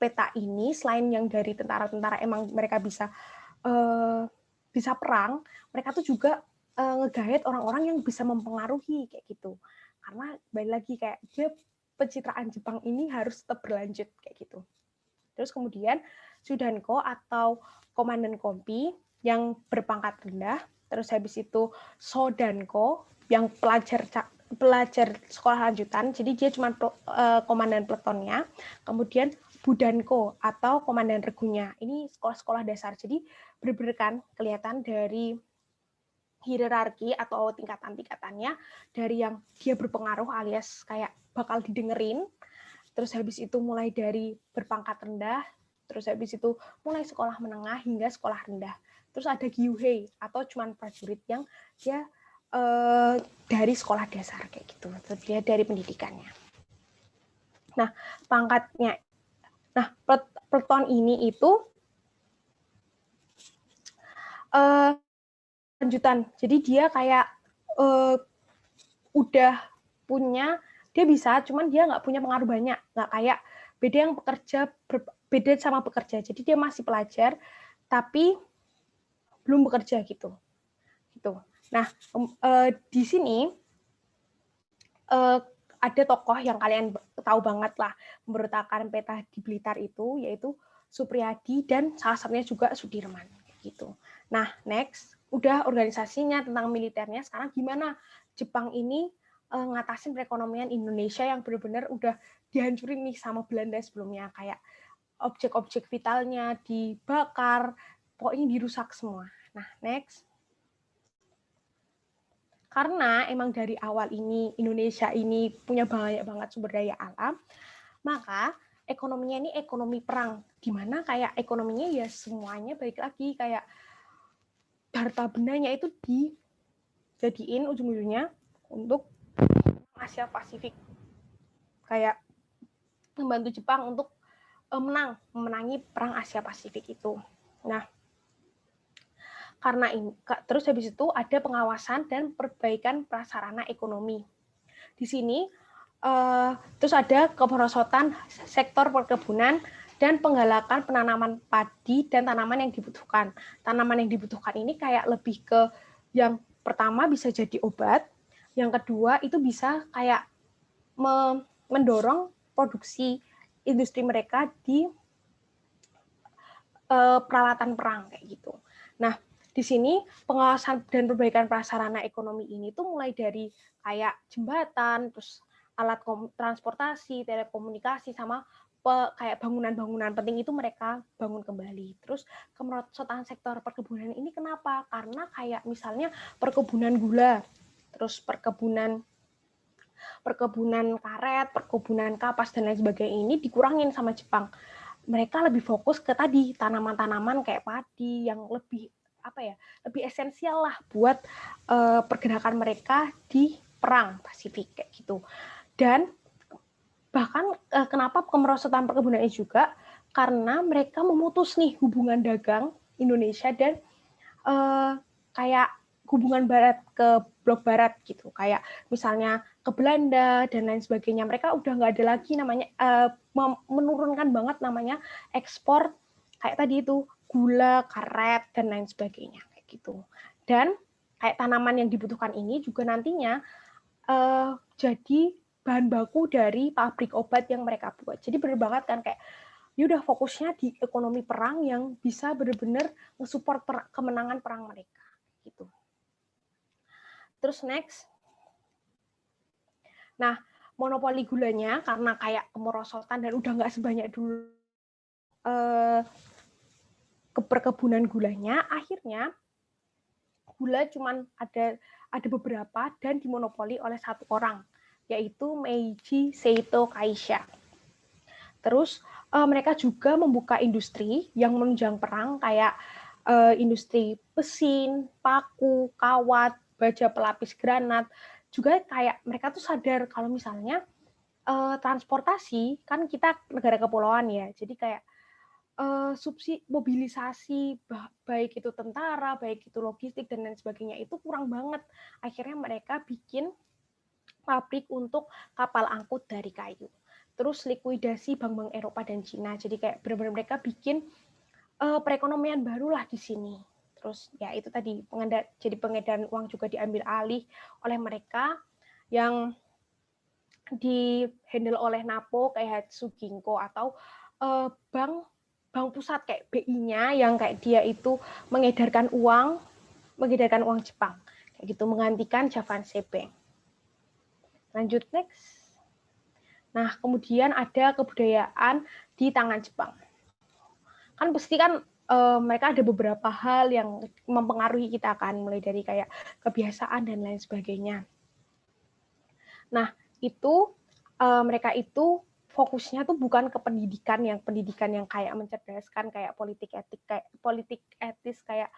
peta ini selain yang dari tentara-tentara emang mereka bisa perang, mereka tuh juga nge-guide orang-orang yang bisa mempengaruhi kayak gitu. Karena balik lagi kayak dia pencitraan Jepang ini harus tetap berlanjut kayak gitu. Terus kemudian Sudanko atau komandan kompi yang berpangkat rendah, terus habis itu Sodanko yang pelajar sekolah lanjutan, jadi dia cuma komandan peletonnya, kemudian Budanko atau Komandan Regunya. Ini sekolah-sekolah dasar. Jadi benar-benar kan kelihatan dari hierarki atau tingkatan-tingkatannya, dari yang dia berpengaruh alias kayak bakal didengerin, terus habis itu mulai dari berpangkat rendah, terus habis itu mulai sekolah menengah hingga sekolah rendah. Terus ada Gyuhei atau cuman prajurit yang dia dari sekolah dasar kayak gitu. Dia dari pendidikannya. Nah, pangkatnya. Nah, peleton ini itu lanjutan. Jadi dia kayak udah punya, dia bisa, cuman dia nggak punya pengaruh banyak. Nggak kayak beda yang pekerja, beda sama bekerja. Jadi dia masih pelajar, tapi belum bekerja gitu. Nah, di sini ada tokoh yang kalian tahu banget lah, memberontakkan peta di Blitar itu, yaitu Supriyadi dan salah satunya juga Sudirman gitu. Nah, next, udah organisasinya tentang militernya, sekarang gimana Jepang ini ngatasin perekonomian Indonesia yang benar-benar udah dihancurin nih sama Belanda sebelumnya, kayak objek-objek vitalnya dibakar, pokoknya dirusak semua. Nah, next. Karena emang dari awal ini Indonesia ini punya banyak banget sumber daya alam, maka ekonominya ini ekonomi perang, di mana kayak ekonominya ya semuanya balik lagi kayak harta bendanya itu dijadiin ujung-ujungnya untuk Asia Pasifik, kayak membantu Jepang untuk memenangi perang Asia Pasifik itu. Nah, karena ini, terus habis itu ada pengawasan dan perbaikan prasarana ekonomi. Di sini terus ada kemerosotan sektor perkebunan dan penggalakan penanaman padi dan tanaman yang dibutuhkan. Tanaman yang dibutuhkan ini kayak lebih ke yang pertama bisa jadi obat, yang kedua itu bisa kayak mendorong produksi industri mereka di peralatan perang kayak gitu. Nah, di sini pengawasan dan perbaikan prasarana ekonomi ini tuh mulai dari kayak jembatan, terus alat transportasi, telekomunikasi, sama kayak bangunan-bangunan penting itu mereka bangun kembali. Terus kemerosotan sektor perkebunan ini kenapa? Karena kayak misalnya perkebunan gula, terus perkebunan karet, perkebunan kapas dan lain sebagainya ini dikurangin sama Jepang. Mereka lebih fokus ke tadi tanaman-tanaman kayak padi yang lebih lebih esensial lah buat pergerakan mereka di perang Pasifik kayak gitu. Dan bahkan kenapa kemerosotan perkebunan ini juga karena mereka memutus nih hubungan dagang Indonesia dan kayak hubungan barat ke blok barat gitu, kayak misalnya ke Belanda dan lain sebagainya. Mereka udah nggak ada lagi namanya menurunkan banget namanya ekspor kayak tadi itu gula, karet dan lain sebagainya kayak gitu. Dan kayak tanaman yang dibutuhkan ini juga nantinya jadi bahan baku dari pabrik obat yang mereka buat. Jadi benar banget kan kayak ya udah fokusnya di ekonomi perang yang bisa benar-benar nge-support kemenangan perang mereka gitu. Terus next. Nah, monopoli gulanya karena kayak kemerosotan dan udah nggak sebanyak dulu perkebunan gulanya, akhirnya gula cuman ada beberapa dan dimonopoli oleh satu orang, yaitu Meiji Seito Kaisha. Terus mereka juga membuka industri yang menunjang perang kayak industri mesin, paku, kawat, baja pelapis granat. Juga kayak mereka tuh sadar kalau misalnya transportasi kan kita negara kepulauan ya, jadi kayak subsidi mobilisasi baik itu tentara, baik itu logistik dan lain sebagainya itu kurang banget. Akhirnya mereka bikin pabrik untuk kapal angkut dari kayu. Terus likuidasi bank-bank Eropa dan Cina. Jadi kayak benar-benar mereka bikin perekonomian barulah di sini. Terus ya itu tadi jadi pengedaran uang juga diambil alih oleh mereka yang di handle oleh NAPO kayak Hatsu Ginko atau bank pusat kayak BI-nya yang kayak dia itu mengedarkan uang Jepang kayak gitu, menggantikan Javansei Bank. Lanjut next. Nah, kemudian ada kebudayaan di tangan Jepang. Kan pasti kan mereka ada beberapa hal yang mempengaruhi kita kan, mulai dari kayak kebiasaan dan lain sebagainya. Nah, itu mereka itu fokusnya tuh bukan ke pendidikan yang kayak mencerdaskan, kayak politik etis kayak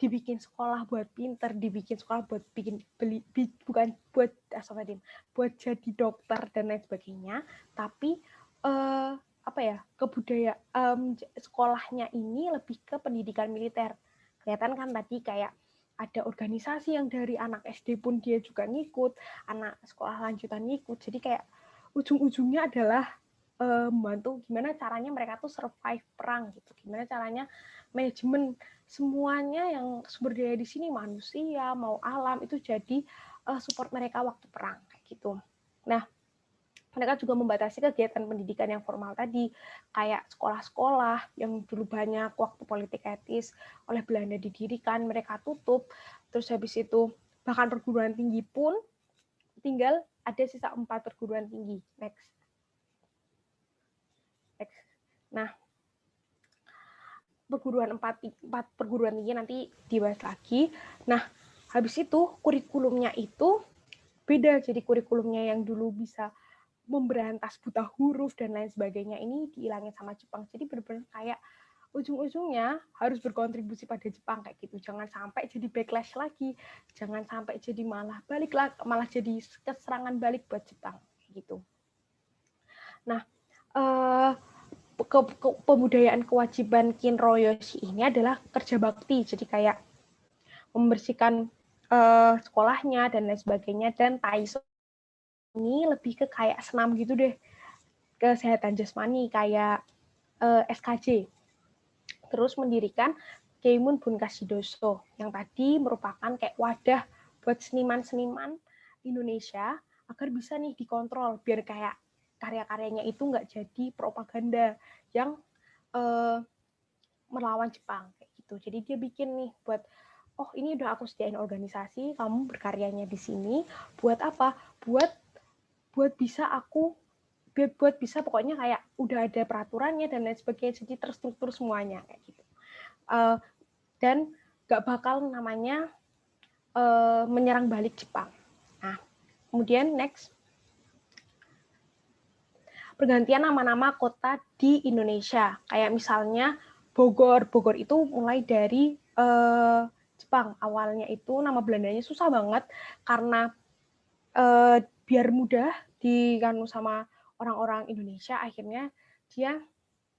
dibikin sekolah buat pinter, dibikin sekolah buat bukan buat buat jadi dokter dan lain sebagainya, tapi sekolahnya ini lebih ke pendidikan militer. Kelihatan kan tadi kayak ada organisasi yang dari anak SD pun dia juga ngikut, anak sekolah lanjutan ngikut. Jadi kayak ujung-ujungnya adalah membantu gimana caranya mereka tuh survive perang gitu. Gimana caranya manajemen semuanya yang sumber daya di sini, manusia mau alam, itu jadi support mereka waktu perang kayak gitu. Nah, mereka juga membatasi kegiatan pendidikan yang formal tadi, kayak sekolah-sekolah yang dulu banyak waktu politik etis oleh Belanda didirikan, mereka tutup. Terus habis itu bahkan perguruan tinggi pun tinggal ada sisa 4 perguruan tinggi. Next. Nah, empat perguruan tinggi nanti dibahas lagi. Nah, habis itu kurikulumnya itu beda. Jadi kurikulumnya yang dulu bisa memberantas buta huruf dan lain sebagainya ini dihilangin sama Jepang. Jadi benar-benar kayak ujung-ujungnya harus berkontribusi pada Jepang kayak gitu. Jangan sampai jadi backlash lagi, jangan sampai jadi malah jadi keserangan balik buat Jepang gitu. Nah, pembudayaan kewajiban Kinroyoshi ini adalah kerja bakti. Jadi kayak membersihkan sekolahnya dan lain sebagainya, dan Taiso ini lebih ke kayak senam gitu deh, kesehatan jasmani kayak SKJ. Terus mendirikan Keimun Bunkashi Doso yang tadi merupakan kayak wadah buat seniman-seniman Indonesia agar bisa nih dikontrol biar kayak karya-karyanya itu nggak jadi propaganda yang melawan Jepang kayak gitu. Jadi dia bikin nih buat ini udah aku sediain organisasi, kamu berkaryanya di sini buat apa? Buat bisa pokoknya kayak udah ada peraturannya dan lain sebagainya, jadi terstruktur semuanya kayak gitu. Dan gak bakal namanya menyerang balik Jepang. Nah, kemudian next, pergantian nama-nama kota di Indonesia. Kayak misalnya Bogor itu mulai dari Jepang. Awalnya itu nama Belandanya susah banget karena biar mudah diganu sama orang-orang Indonesia, akhirnya dia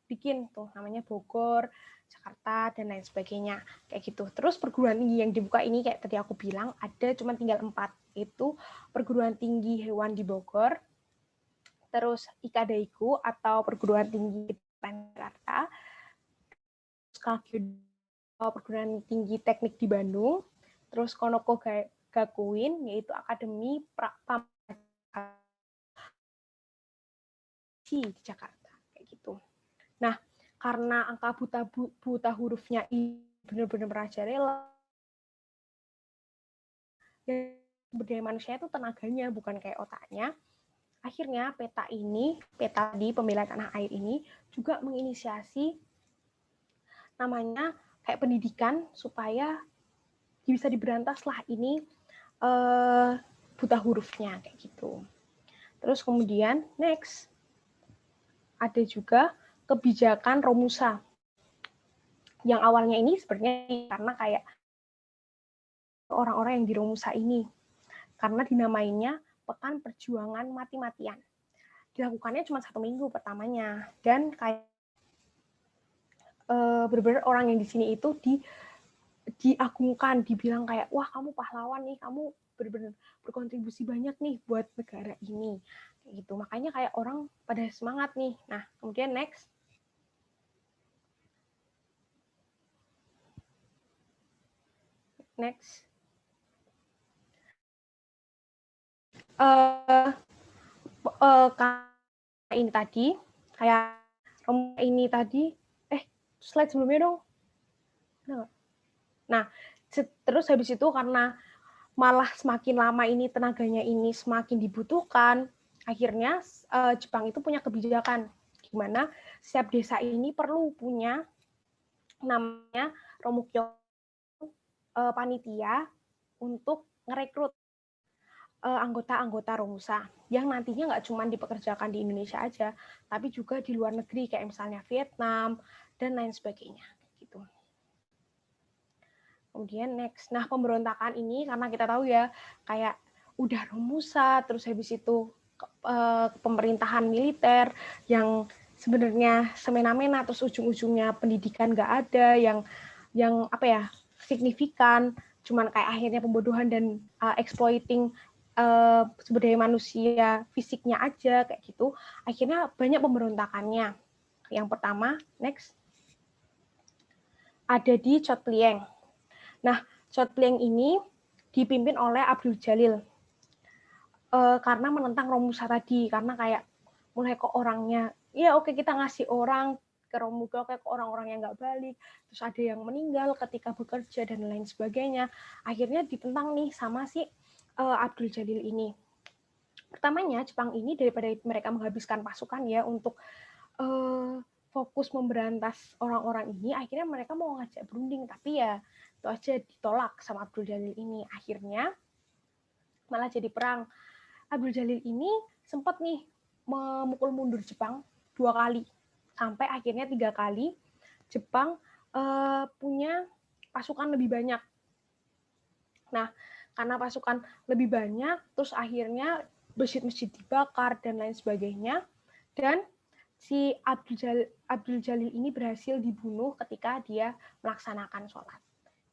bikin tuh namanya Bogor, Jakarta, dan lain sebagainya kayak gitu. Terus perguruan tinggi yang dibuka ini kayak tadi aku bilang ada cuma tinggal 4, itu perguruan tinggi hewan di Bogor, terus Ikadaiku atau perguruan tinggi Jakarta, perguruan tinggi teknik di Bandung, terus Konoko Gakuin yaitu Akademi di Jakarta kayak gitu. Nah, karena angka buta hurufnya ini benar-benar merajalela, sumber daya manusia itu tenaganya bukan kayak otaknya. Akhirnya peta di pembela tanah air ini juga menginisiasi namanya kayak pendidikan supaya bisa diberantas lah ini buta hurufnya kayak gitu. Terus kemudian next ada juga kebijakan Romusa yang awalnya ini sebenarnya karena kayak orang-orang yang di Romusa ini karena dinamainya Pekan Perjuangan Mati-Matian. Dilakukannya cuma 1 minggu pertamanya dan kayak benar-benar orang yang di sini itu diagungkan, dibilang kayak wah kamu pahlawan nih, kamu benar-benar berkontribusi banyak nih buat negara ini kayak gitu. Makanya kayak orang pada semangat nih. Nah, kemudian next. Ini tadi kayak ini tadi slide sebelumnya dong. Nah, terus habis itu karena malah semakin lama ini tenaganya ini semakin dibutuhkan, akhirnya Jepang itu punya kebijakan di mana setiap desa ini perlu punya namanya Romukyo, panitia untuk ngerekrut anggota-anggota Romusa yang nantinya nggak cuma dipekerjakan di Indonesia aja, tapi juga di luar negeri kayak misalnya Vietnam dan lain sebagainya. Gitu. Kemudian next, nah pemberontakan ini karena kita tahu ya kayak udah Romusa, terus habis itu pemerintahan militer yang sebenarnya semena-mena, terus ujung-ujungnya pendidikan nggak ada, yang apa ya signifikan, cuman kayak akhirnya pembodohan dan exploiting sumber daya manusia fisiknya aja kayak gitu, akhirnya banyak pemberontakannya. Yang pertama, next, ada di Chot Plieng. Nah, Chot Plieng ini dipimpin oleh Abdul Jalil karena menentang Romusa tadi, karena kayak mulai kok orangnya, ya oke kita ngasih orang ke Romusa, kayak orang-orang yang nggak balik, terus ada yang meninggal ketika bekerja dan lain sebagainya, akhirnya ditentang nih sama si Abdul Jalil ini. Pertamanya Jepang ini daripada mereka menghabiskan pasukan ya untuk fokus memberantas orang-orang ini, akhirnya mereka mau ngajak berunding, tapi ya itu aja ditolak sama Abdul Jalil ini. Akhirnya malah jadi perang. Abdul Jalil ini sempat nih memukul mundur Jepang 2 kali, sampai akhirnya 3 kali Jepang punya pasukan lebih banyak. Nah, karena pasukan lebih banyak, terus akhirnya masjid-masjid dibakar dan lain sebagainya, dan si Abdul Jalil ini berhasil dibunuh ketika dia melaksanakan sholat.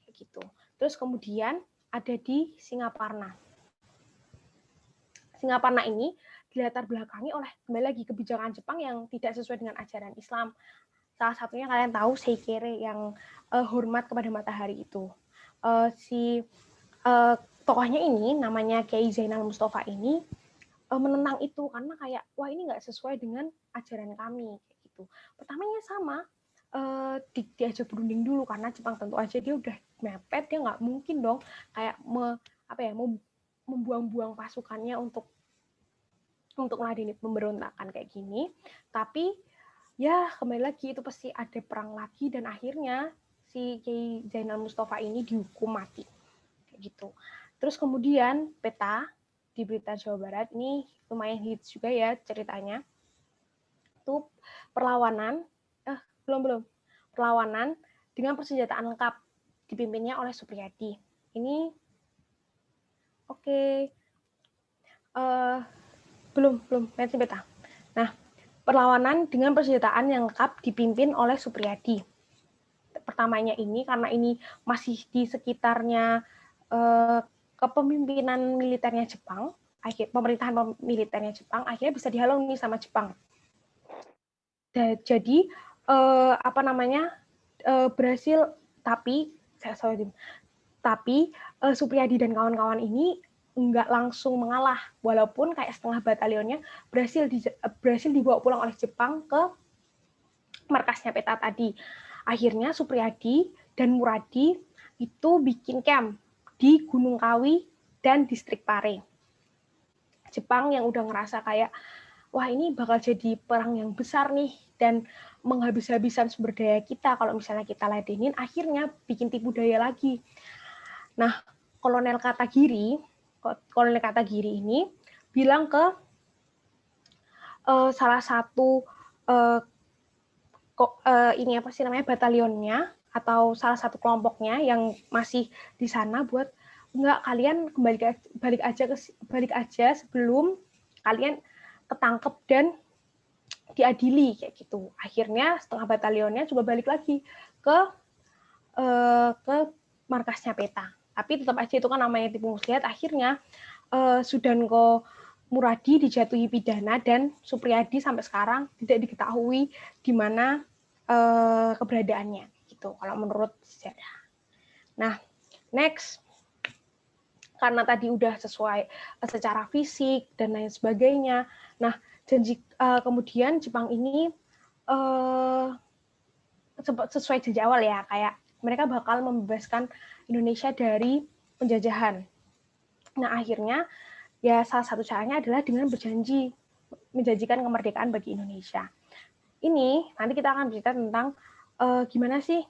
Kayak gitu. Terus kemudian ada di Singaparna. Singaparna ini dilatar belakangi oleh kembali lagi kebijakan Jepang yang tidak sesuai dengan ajaran Islam. Salah satunya kalian tahu Seikere yang hormat kepada matahari itu. Tokohnya ini namanya Kiai Zainal Mustafa ini menentang itu karena kayak wah ini nggak sesuai dengan ajaran kami kayak gitu. Pertamanya sama diajak berunding dulu karena Jepang tentu aja dia udah mepet, dia nggak mungkin dong kayak membuang-buang pasukannya untuk meladeni pemberontakan kayak gini. Tapi ya kembali lagi itu pasti ada perang lagi dan akhirnya si Kiai Zainal Mustafa ini dihukum mati kayak gitu. Terus kemudian peta di Blitar Jawa Barat ini lumayan hits juga ya ceritanya. Itu perlawanan perlawanan dengan persenjataan lengkap dipimpinnya oleh Supriyadi. Ini oke. Belum pensi peta. Nah, perlawanan dengan persenjataan yang lengkap dipimpin oleh Supriyadi. Pertamanya ini karena ini masih di sekitarnya kepemimpinan militernya Jepang, pemerintahan militernya Jepang akhirnya bisa dihalau nih sama Jepang. Jadi berhasil, tapi Supriyadi dan kawan-kawan ini nggak langsung mengalah, walaupun kayak setengah batalionnya berhasil dibawa pulang oleh Jepang ke markasnya peta tadi. Akhirnya Supriyadi dan Muradi itu bikin camp di Gunung Kawi dan distrik Pare. Jepang yang udah ngerasa kayak wah ini bakal jadi perang yang besar nih dan menghabis-habisan sumber daya kita kalau misalnya kita ladenin, akhirnya bikin tipu daya lagi. Nah, Kolonel Katagiri ini bilang ke salah satu batalionnya atau salah satu kelompoknya yang masih di sana buat enggak, kalian balik aja sebelum kalian ketangkep dan diadili kayak gitu. Akhirnya setengah batalionnya coba balik lagi ke markasnya peta. Tapi tetap aja itu kan namanya tipu muslihat. Akhirnya Sudanko Muradi dijatuhi pidana dan Supriyadi sampai sekarang tidak diketahui di mana keberadaannya gitu kalau menurut sejarah. Nah, next, karena tadi udah sesuai secara fisik dan lain sebagainya. Nah, kemudian Jepang ini sesuai janji awal ya, kayak mereka bakal membebaskan Indonesia dari penjajahan. Nah, akhirnya ya salah satu caranya adalah dengan berjanji menjanjikan kemerdekaan bagi Indonesia. Ini nanti kita akan bercerita tentang gimana sih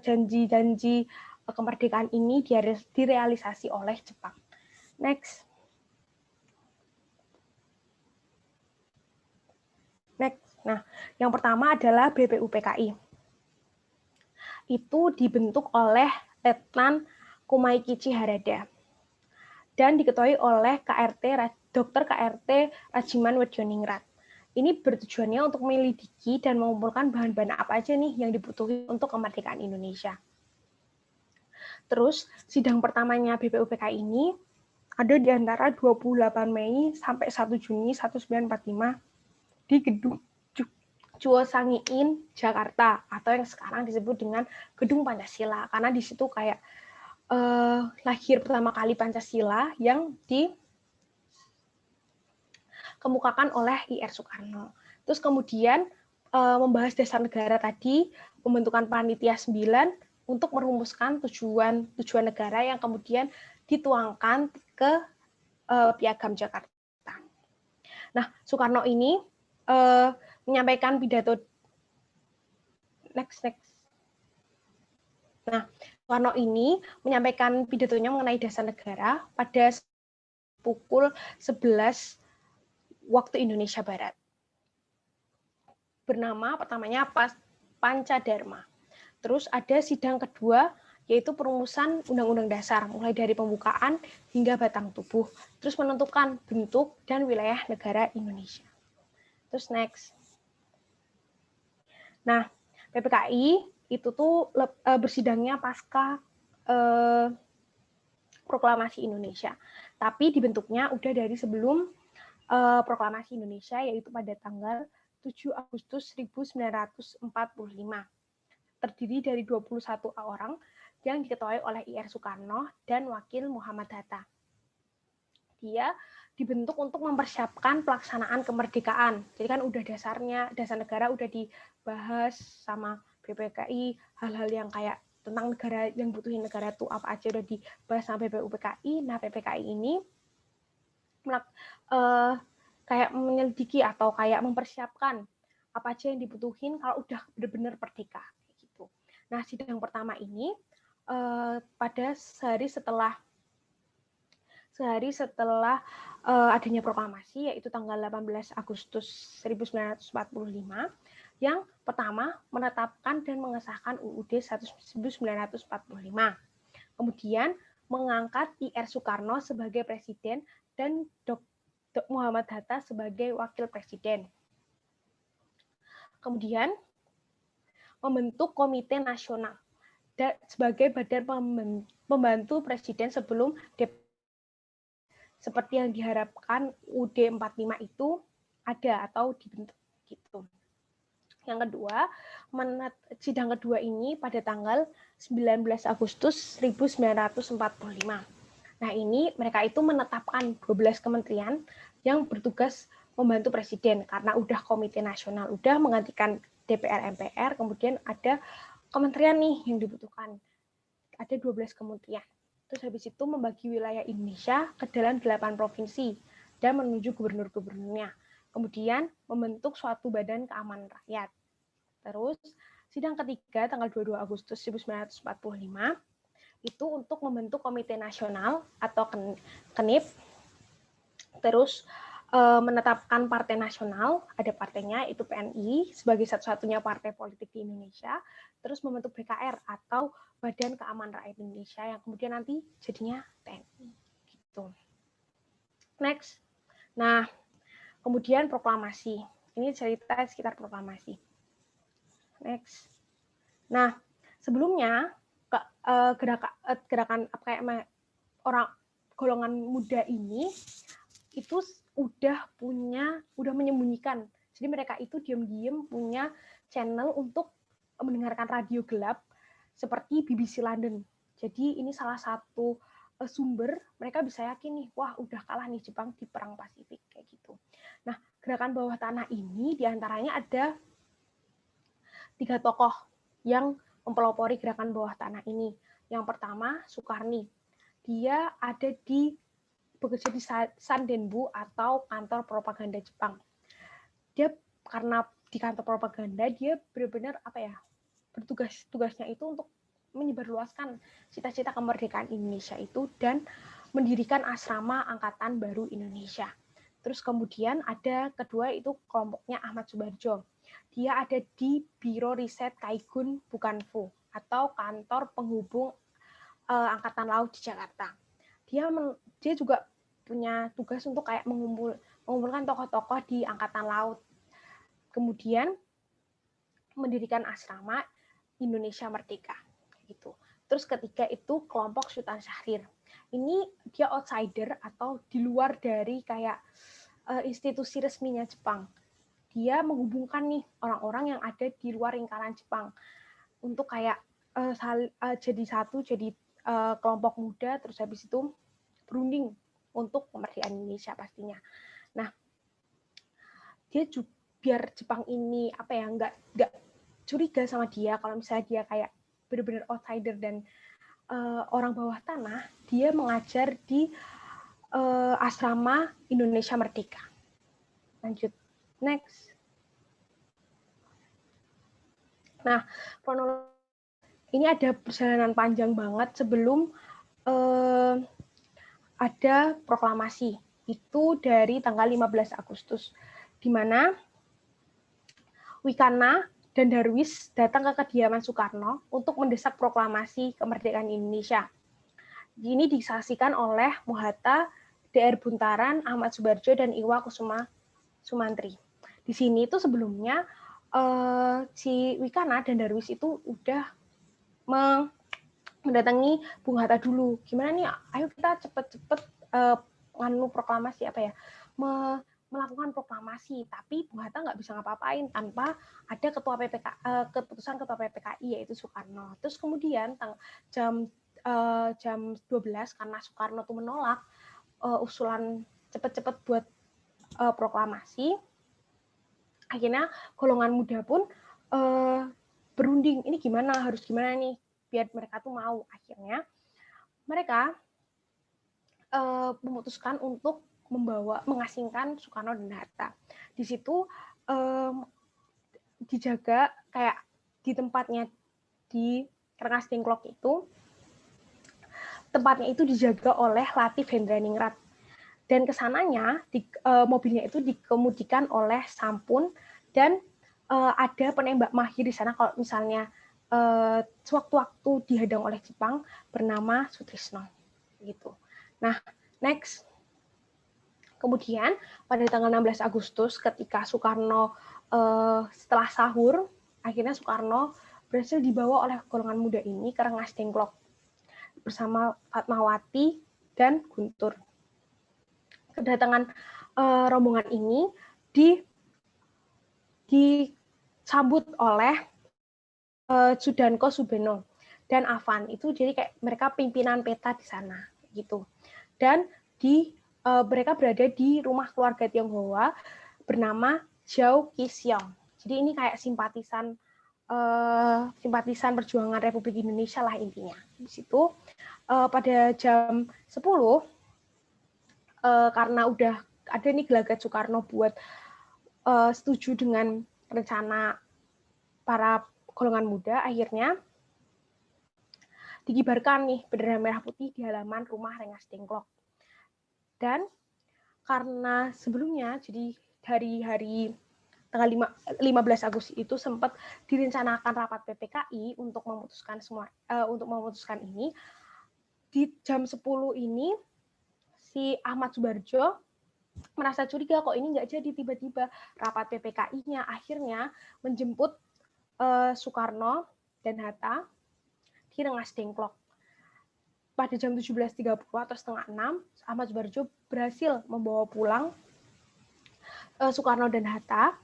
janji-janji kemerdekaan ini direalisasi oleh Jepang. Next. Nah, yang pertama adalah BPUPKI. Itu dibentuk oleh Letnan Kumaikichi Harada dan diketuai oleh Dr. KRT Rajiman Wedioningrat. Ini bertujuannya untuk menyelidiki dan mengumpulkan bahan-bahan apa aja nih yang dibutuhkan untuk kemerdekaan Indonesia. Terus, sidang pertamanya BPUPKI ini ada di antara 28 Mei sampai 1 Juni 1945 di Gedung Chuo Sangiin, Jakarta, atau yang sekarang disebut dengan Gedung Pancasila, karena di situ kayak lahir pertama kali Pancasila yang dikemukakan oleh I.R. Soekarno. Terus kemudian membahas dasar negara tadi, pembentukan panitia 9 untuk merumuskan tujuan negara yang kemudian dituangkan ke Piagam Jakarta. Nah, Soekarno ini menyampaikan pidato next. Nah, Soekarno ini menyampaikan pidatonya mengenai dasar negara pada pukul 11 waktu Indonesia Barat. Bernama pertamanya Pancadharma. Terus ada sidang kedua, yaitu perumusan Undang-Undang Dasar, mulai dari pembukaan hingga batang tubuh, terus menentukan bentuk dan wilayah negara Indonesia. Terus next. Nah, PPKI itu tuh bersidangnya pasca proklamasi Indonesia. Tapi dibentuknya udah dari sebelum proklamasi Indonesia, yaitu pada tanggal 7 Agustus 1945. Terdiri dari 21 orang yang diketuai oleh I.R. Soekarno dan Wakil Muhammad Hatta. Dia dibentuk untuk mempersiapkan pelaksanaan kemerdekaan. Jadi kan udah dasar negara udah dibahas sama BPKI, hal-hal yang kayak tentang negara yang butuhin negara itu apa aja udah dibahas sama BPUPKI. Nah, PPKI ini kayak menyelidiki atau kayak mempersiapkan apa aja yang dibutuhin kalau udah benar-benar merdeka gitu. Nah, sidang pertama ini pada sehari setelah adanya proklamasi, yaitu tanggal 18 Agustus 1945, yang pertama menetapkan dan mengesahkan UUD 1945. Kemudian mengangkat I.R. Soekarno sebagai presiden dan Dr. Muhammad Hatta sebagai wakil presiden. Kemudian membentuk Komite Nasional sebagai badan pembantu presiden sebelum seperti yang diharapkan UUD 45 itu ada atau dibentuk gitu. Yang kedua, sidang kedua ini pada tanggal 19 Agustus 1945. Nah, ini mereka itu menetapkan 12 kementerian yang bertugas membantu presiden karena udah komite nasional, udah menggantikan DPR MPR, kemudian ada kementerian nih yang dibutuhkan. Ada 12 kementerian. Terus habis itu membagi wilayah Indonesia ke dalam 8 provinsi dan menuju gubernur-gubernurnya. Kemudian membentuk suatu badan keamanan rakyat. Terus sidang ketiga tanggal 22 Agustus 1945 itu untuk membentuk Komite Nasional atau KENIP. Terus menetapkan partai nasional, ada partainya itu PNI sebagai satu-satunya partai politik di Indonesia. Terus membentuk BKR atau Badan Keamanan Rakyat Indonesia yang kemudian nanti jadinya TNI gitu. Next. Nah, kemudian proklamasi. Ini cerita sekitar proklamasi. Next. Nah, sebelumnya gerakan kayak orang golongan muda ini itu udah menyembunyikan. Jadi mereka itu diam-diam punya channel untuk mendengarkan radio gelap seperti BBC London. Jadi ini salah satu sumber mereka bisa yakin nih, wah udah kalah nih Jepang di Perang Pasifik kayak gitu. Nah, gerakan bawah tanah ini diantaranya ada 3 tokoh yang mempelopori gerakan bawah tanah ini. Yang pertama, Sukarni. Dia ada di bekerja di Sandenbu atau kantor propaganda Jepang. Dia karena di kantor propaganda dia benar-benar tugasnya itu untuk menyebarluaskan cita-cita kemerdekaan Indonesia itu dan mendirikan asrama Angkatan Baru Indonesia. Terus kemudian ada kedua itu kelompoknya Ahmad Subarjo. Dia ada di Biro Riset Kaigun Bukanfu atau kantor penghubung Angkatan Laut di Jakarta. Dia juga punya tugas untuk kayak mengumpulkan tokoh-tokoh di Angkatan Laut. Kemudian mendirikan asrama Indonesia Merdeka gitu. Terus ketiga itu kelompok Sultan Syahrir. Ini dia outsider atau di luar dari kayak institusi resminya Jepang. Dia menghubungkan nih orang-orang yang ada di luar lingkaran Jepang untuk kayak jadi satu, jadi kelompok muda, terus habis itu berunding untuk kemerdekaan Indonesia pastinya. Nah, dia juga biar Jepang ini nggak curiga sama dia kalau misalnya dia kayak benar-benar outsider dan orang bawah tanah, dia mengajar di asrama Indonesia Merdeka. Lanjut, next. Nah, ini ada perjalanan panjang banget sebelum ada proklamasi. Itu dari tanggal 15 Agustus, di mana Wikana dan Darwis datang ke kediaman Soekarno untuk mendesak proklamasi kemerdekaan Indonesia. Ini disaksikan oleh Muhatta, DR Buntaran, Ahmad Subarjo, dan Iwa Kusuma Sumantri. Di sini itu sebelumnya si Wikana dan Darwis itu udah mendatangi Bung Hatta dulu. Gimana nih? Ayo kita cepet-cepet proklamasi melakukan proklamasi, tapi Bung Hatta nggak bisa ngapa-ngapain tanpa ada keputusan ketua PPKI yaitu Soekarno. Terus kemudian jam 12 karena Soekarno tuh menolak usulan cepet-cepet buat proklamasi, akhirnya golongan muda pun berunding, ini harus gimana nih biar mereka tuh mau. Akhirnya mereka memutuskan untuk mengasingkan Soekarno dan Hatta. Di situ dijaga kayak di tempatnya di Rengas Dengklok itu, tempatnya itu dijaga oleh Latif Hendraningrat. Dan kesananya mobilnya itu dikemudikan oleh Sampun dan ada penembak mahir di sana kalau misalnya sewaktu-waktu dihadang oleh Jepang bernama Sutrisno gitu. Nah, next. Kemudian pada tanggal 16 Agustus ketika Soekarno setelah sahur, akhirnya Soekarno berhasil dibawa oleh golongan muda ini ke Rengas Dengklok bersama Fatmawati dan Guntur. Kedatangan rombongan ini disambut oleh Sudanko Subeno dan Afan. Itu jadi kayak mereka pimpinan peta di sana gitu. Dan mereka berada di rumah keluarga Tionghoa bernama Zhao Qixiong. Jadi ini kayak simpatisan perjuangan Republik Indonesia lah intinya. Di situ pada jam 10 karena udah ada nih gelagat Soekarno buat setuju dengan rencana para golongan muda, akhirnya dikibarkan nih bendera merah putih di halaman rumah Rengas Dengklok. Dan karena sebelumnya, jadi dari hari tanggal 15 Agustus itu sempat direncanakan rapat PPKI untuk memutuskan ini. Di jam 10 ini si Ahmad Subarjo merasa curiga kok ini nggak jadi tiba-tiba rapat PPKI-nya, akhirnya menjemput Soekarno dan Hatta di Rengas Dengklok. Pada jam 17.30 atau setengah 6, Ahmad Subarjo berhasil membawa pulang Soekarno dan Hatta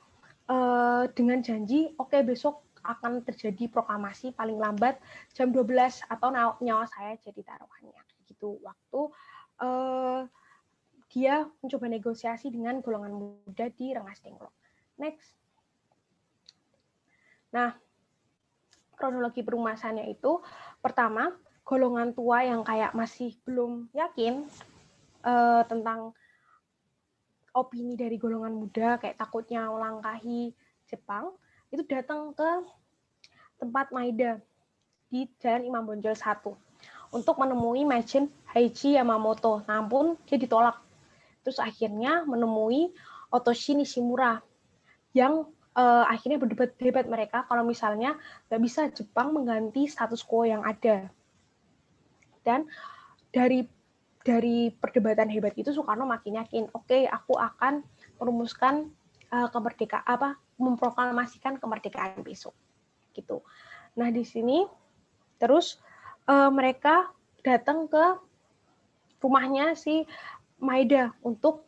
dengan janji, oke, besok akan terjadi proklamasi paling lambat jam 12 atau nyawa saya jadi taruhannya. Gitu. Waktu dia mencoba negosiasi dengan golongan muda di Rengas Dengklok. Next. Nah, kronologi perumasannya itu, pertama, golongan tua yang kayak masih belum yakin tentang opini dari golongan muda kayak takutnya melangkahi Jepang, itu datang ke tempat Maeda di Jalan Imam Bonjol 1 untuk menemui Majen Heiji Yamamoto. Namun dia ditolak. Terus akhirnya menemui Otoshi Nishimura yang akhirnya berdebat mereka kalau misalnya nggak bisa Jepang mengganti status quo yang ada. Dan dari perdebatan hebat itu Soekarno makin yakin, oke, aku akan merumuskan memproklamasikan kemerdekaan besok, gitu. Nah di sini terus mereka datang ke rumahnya si Maeda untuk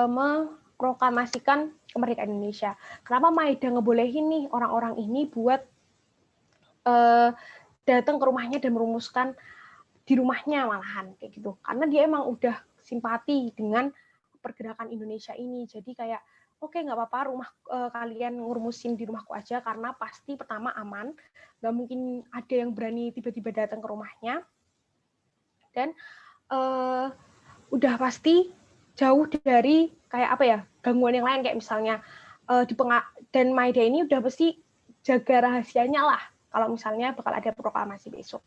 memproklamasikan kemerdekaan Indonesia. Kenapa Maeda ngebolehin nih orang-orang ini buat datang ke rumahnya dan merumuskan di rumahnya malahan kayak gitu, karena dia emang udah simpati dengan pergerakan Indonesia ini. Jadi kayak oke, nggak apa-apa rumah kalian ngurumusin di rumahku aja, karena pasti pertama aman, nggak mungkin ada yang berani tiba-tiba datang ke rumahnya, dan udah pasti jauh dari kayak apa ya, gangguan yang lain kayak misalnya dan Maeda ini udah pasti jaga rahasianya lah kalau misalnya bakal ada proklamasi besok.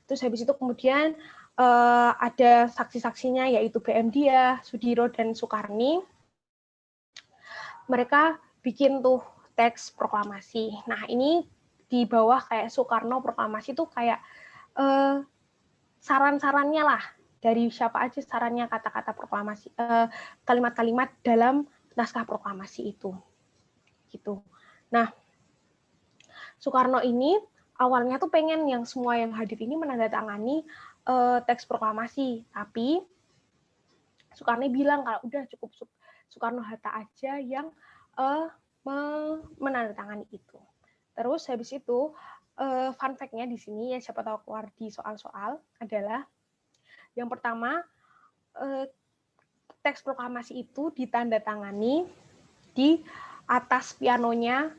Terus habis itu kemudian ada saksi-saksinya yaitu BM Dia, Sudiro, dan Soekarni. Mereka bikin tuh teks proklamasi. Nah ini di bawah kayak Soekarno proklamasi tuh kayak saran-sarannya lah, dari siapa aja sarannya, kata-kata proklamasi, kalimat-kalimat dalam naskah proklamasi itu. Gitu. Nah, Soekarno ini awalnya tuh pengen yang semua yang hadir ini menandatangani teks proklamasi, tapi Soekarno bilang kalau udah cukup Soekarno-Hatta aja yang menandatangani itu. Terus habis itu fun fact-nya di sini ya, siapa tahu keluar di soal-soal, adalah yang pertama teks proklamasi itu ditandatangani di atas pianonya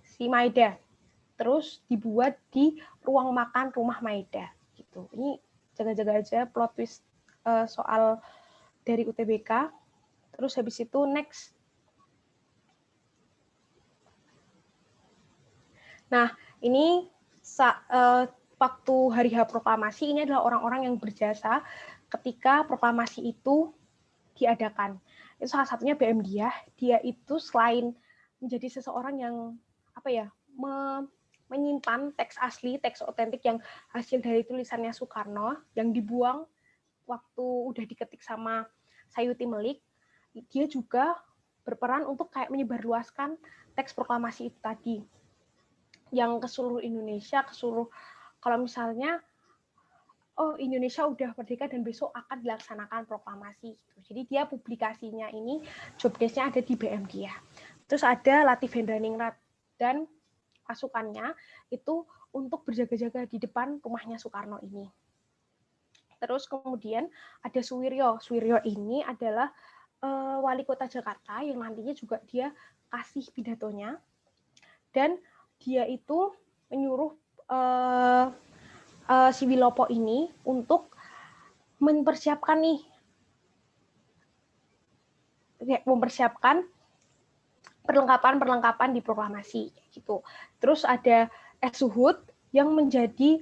si Maeda, terus dibuat di ruang makan rumah Maeda gitu. Ini jaga-jaga aja plot twist soal dari UTBK. Terus habis itu next. Nah, ini waktu hari H proklamasi, ini adalah orang-orang yang berjasa ketika proklamasi itu diadakan. Itu salah satunya BM Dia itu selain menjadi seseorang yang apa ya, menyimpan teks asli, teks otentik yang hasil dari tulisannya Soekarno yang dibuang waktu udah diketik sama Sayuti Melik, dia juga berperan untuk kayak menyebarluaskan teks proklamasi itu tadi yang ke seluruh Indonesia, ke seluruh, kalau misalnya oh Indonesia udah merdeka dan besok akan dilaksanakan proklamasi gitu. Jadi dia publikasinya ini job desk-nya ada di BM Dia. Terus ada Latif Hendraningrat dan pasukannya itu untuk berjaga-jaga di depan rumahnya Soekarno ini. Terus kemudian ada Suwiryo. Suwiryo ini adalah wali kota Jakarta yang nantinya juga dia kasih pidatonya, dan dia itu menyuruh si Wilopo ini untuk mempersiapkan perlengkapan di proklamasi gitu. Terus ada S. Suhud yang menjadi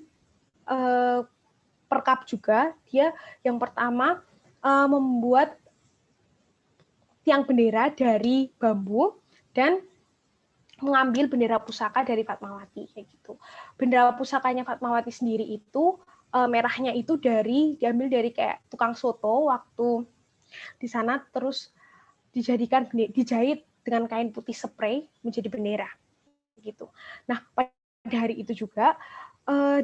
perkap juga, dia yang pertama membuat tiang bendera dari bambu dan mengambil bendera pusaka dari Fatmawati kayak gitu. Bendera pusakanya Fatmawati sendiri itu merahnya itu diambil dari kayak tukang soto waktu di sana, terus dijahit dengan kain putih spray menjadi bendera gitu. Nah, pada hari itu juga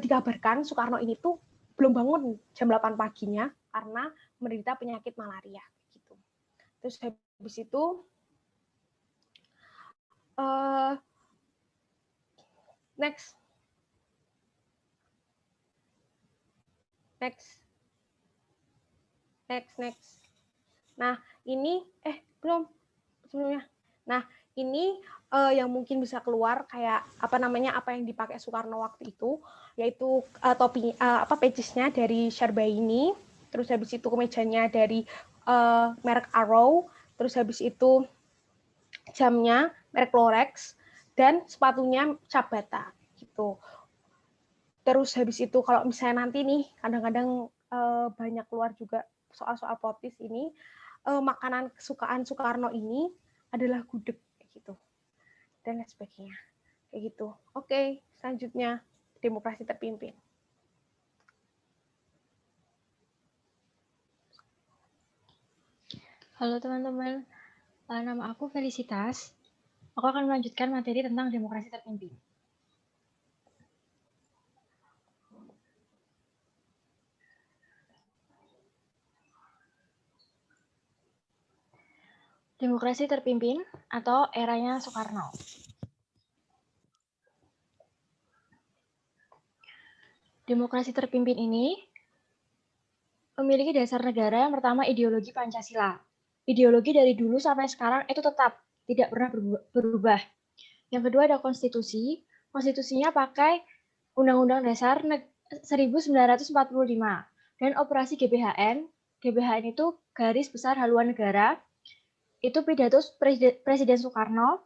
dikabarkan Soekarno ini tuh belum bangun jam 8 paginya karena menderita penyakit malaria gitu. Terus habis itu next. Nah, ini belum sebelumnya. Nah, ini yang mungkin bisa keluar kayak apa yang dipakai Soekarno waktu itu, yaitu topi pages-nya dari Syarbaini. terus habis itu kemejanya dari merek Arrow, terus habis itu jamnya merek Rolex, dan sepatunya cap Bata gitu. Terus habis itu kalau misalnya nanti nih kadang-kadang banyak keluar juga soal-soal politis ini, makanan kesukaan Soekarno ini adalah gudeg gitu dan lain sebagainya kayak gitu. Oke, selanjutnya demokrasi terpimpin. Halo teman-teman, nama aku Felicitas. Aku akan melanjutkan materi tentang demokrasi terpimpin. Demokrasi terpimpin atau eranya Soekarno. Demokrasi terpimpin ini memiliki dasar negara yang pertama ideologi Pancasila. Ideologi dari dulu sampai sekarang itu tetap tidak pernah berubah. Yang kedua ada konstitusi. Konstitusinya pakai Undang-Undang Dasar 1945 dan operasi GBHN. GBHN itu garis besar haluan negara. Itu pidato Presiden Soekarno,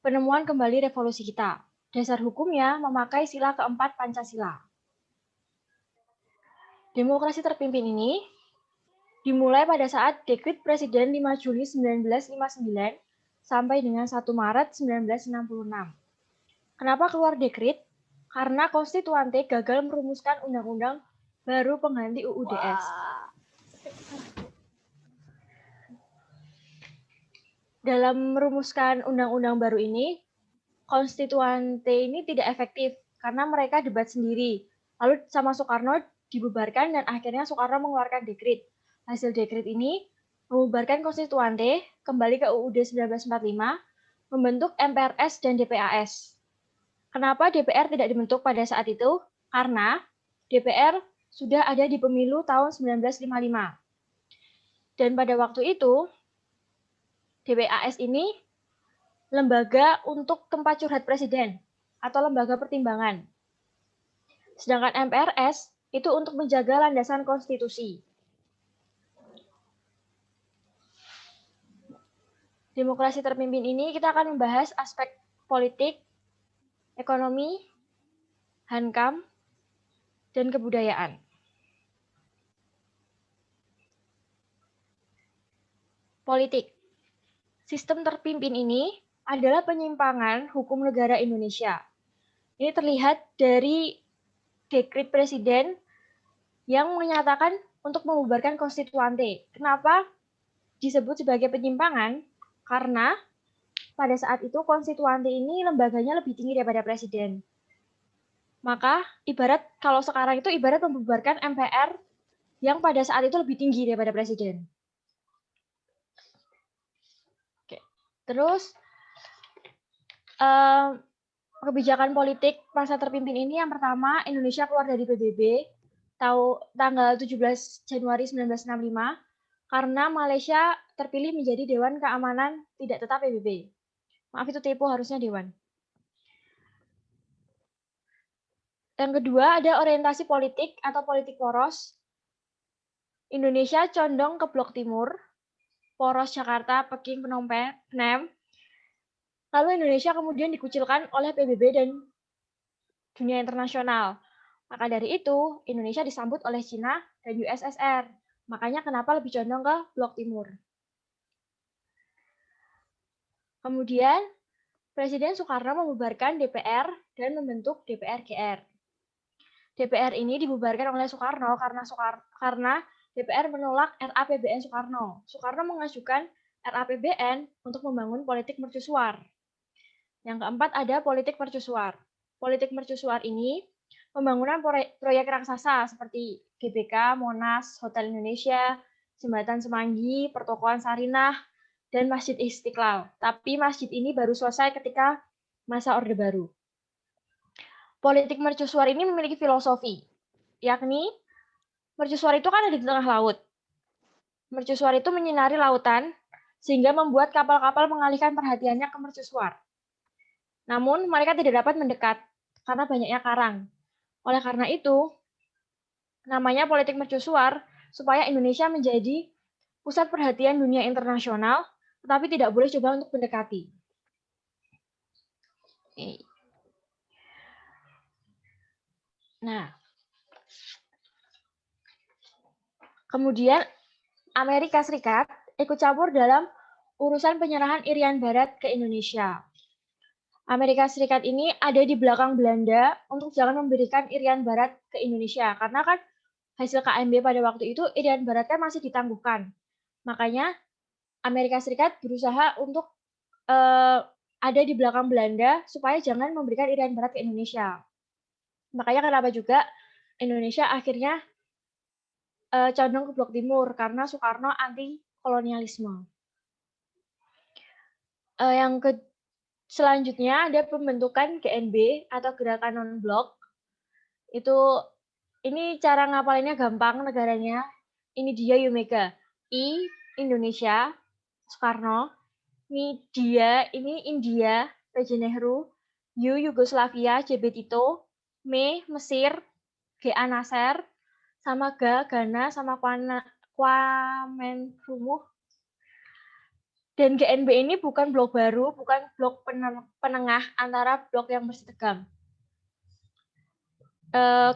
penemuan kembali revolusi kita. Dasar hukumnya memakai sila keempat Pancasila. Demokrasi terpimpin ini dimulai pada saat Dekrit Presiden 5 Juli 1959 sampai dengan 1 Maret 1966. Kenapa keluar dekrit? Karena konstituante gagal merumuskan undang-undang baru pengganti UUDS. Dalam merumuskan undang-undang baru ini, konstituante ini tidak efektif karena mereka debat sendiri. Lalu sama Soekarno dibubarkan dan akhirnya Soekarno mengeluarkan dekrit. Hasil dekrit ini membubarkan konstituante, kembali ke UUD 1945, membentuk MPRS dan DPAS. Kenapa DPR tidak dibentuk pada saat itu? Karena DPR sudah ada di pemilu tahun 1955. Dan pada waktu itu, DPAS ini lembaga untuk tempat curhat presiden atau lembaga pertimbangan. Sedangkan MPRS itu untuk menjaga landasan konstitusi. Demokrasi terpimpin ini kita akan membahas aspek politik, ekonomi, hankam, dan kebudayaan. Politik. Sistem terpimpin ini adalah penyimpangan hukum negara Indonesia. Ini terlihat dari dekrit presiden yang menyatakan untuk membubarkan konstituante. Kenapa disebut sebagai penyimpangan? Karena pada saat itu konstituante ini lembaganya lebih tinggi daripada presiden. Maka ibarat kalau sekarang itu ibarat membubarkan MPR yang pada saat itu lebih tinggi daripada presiden. Oke. Terus kebijakan politik masa terpimpin ini yang pertama Indonesia keluar dari PBB tanggal 17 Januari 1965 karena Malaysia terpilih menjadi Dewan Keamanan Tidak Tetap PBB. Maaf itu typo, harusnya Dewan. Yang kedua ada orientasi politik atau politik poros. Indonesia condong ke blok timur, poros Jakarta, Peking, Phnom Penh. Lalu Indonesia kemudian dikucilkan oleh PBB dan dunia internasional. Maka dari itu, Indonesia disambut oleh Cina dan USSR. Makanya kenapa lebih condong ke blok timur. Kemudian, Presiden Soekarno membubarkan DPR dan membentuk DPR-GR. DPR ini dibubarkan oleh Soekarno karena DPR menolak RAPBN Soekarno. Soekarno mengajukan RAPBN untuk membangun politik mercusuar. Yang keempat ada politik mercusuar. Politik mercusuar ini pembangunan proyek raksasa seperti GBK, Monas, Hotel Indonesia, Jembatan Semanggi, Pertokoan Sarinah, dan Masjid Istiqlal. Tapi masjid ini baru selesai ketika masa Orde Baru. Politik mercusuar ini memiliki filosofi, yakni mercusuar itu kan ada di tengah laut. Mercusuar itu menyinari lautan, sehingga membuat kapal-kapal mengalihkan perhatiannya ke mercusuar. Namun mereka tidak dapat mendekat, karena banyaknya karang. Oleh karena itu, namanya politik mercusuar supaya Indonesia menjadi pusat perhatian dunia internasional, tetapi tidak boleh coba untuk mendekati. Nah, kemudian Amerika Serikat ikut campur dalam urusan penyerahan Irian Barat ke Indonesia. Amerika Serikat ini ada di belakang Belanda untuk jangan memberikan Irian Barat ke Indonesia, karena kan hasil KMB pada waktu itu Irian Barat kan masih ditangguhkan. Makanya Amerika Serikat berusaha untuk ada di belakang Belanda supaya jangan memberikan Irian Barat ke Indonesia. Makanya kenapa juga Indonesia akhirnya condong ke blok timur karena Soekarno anti kolonialisme. Selanjutnya ada pembentukan GNB atau Gerakan Non-Blok. Ini cara ngapalinnya gampang negaranya. Ini dia Yumega. I Indonesia Soekarno. Ini dia, ini India, PJ Nehru. U Yugoslavia, JB Tito. M Mesir, GA Nasser. Sama Ghana, sama Kwame Nkrumah. Dan GNB ini bukan blok baru, bukan blok penengah antara blok yang bersih tegang.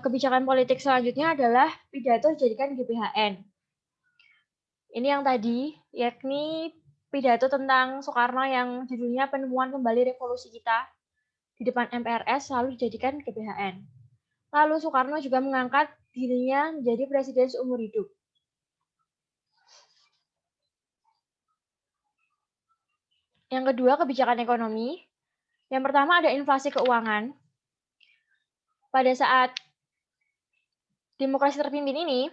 Kebijakan politik selanjutnya adalah pidato dijadikan GBHN. Ini yang tadi, yakni pidato tentang Soekarno yang judulnya Penemuan Kembali Revolusi Kita di depan MPRS lalu dijadikan GBHN. Lalu Soekarno juga mengangkat dirinya menjadi presiden seumur hidup. Yang kedua, kebijakan ekonomi. Yang pertama ada inflasi keuangan. Pada saat demokrasi terpimpin ini,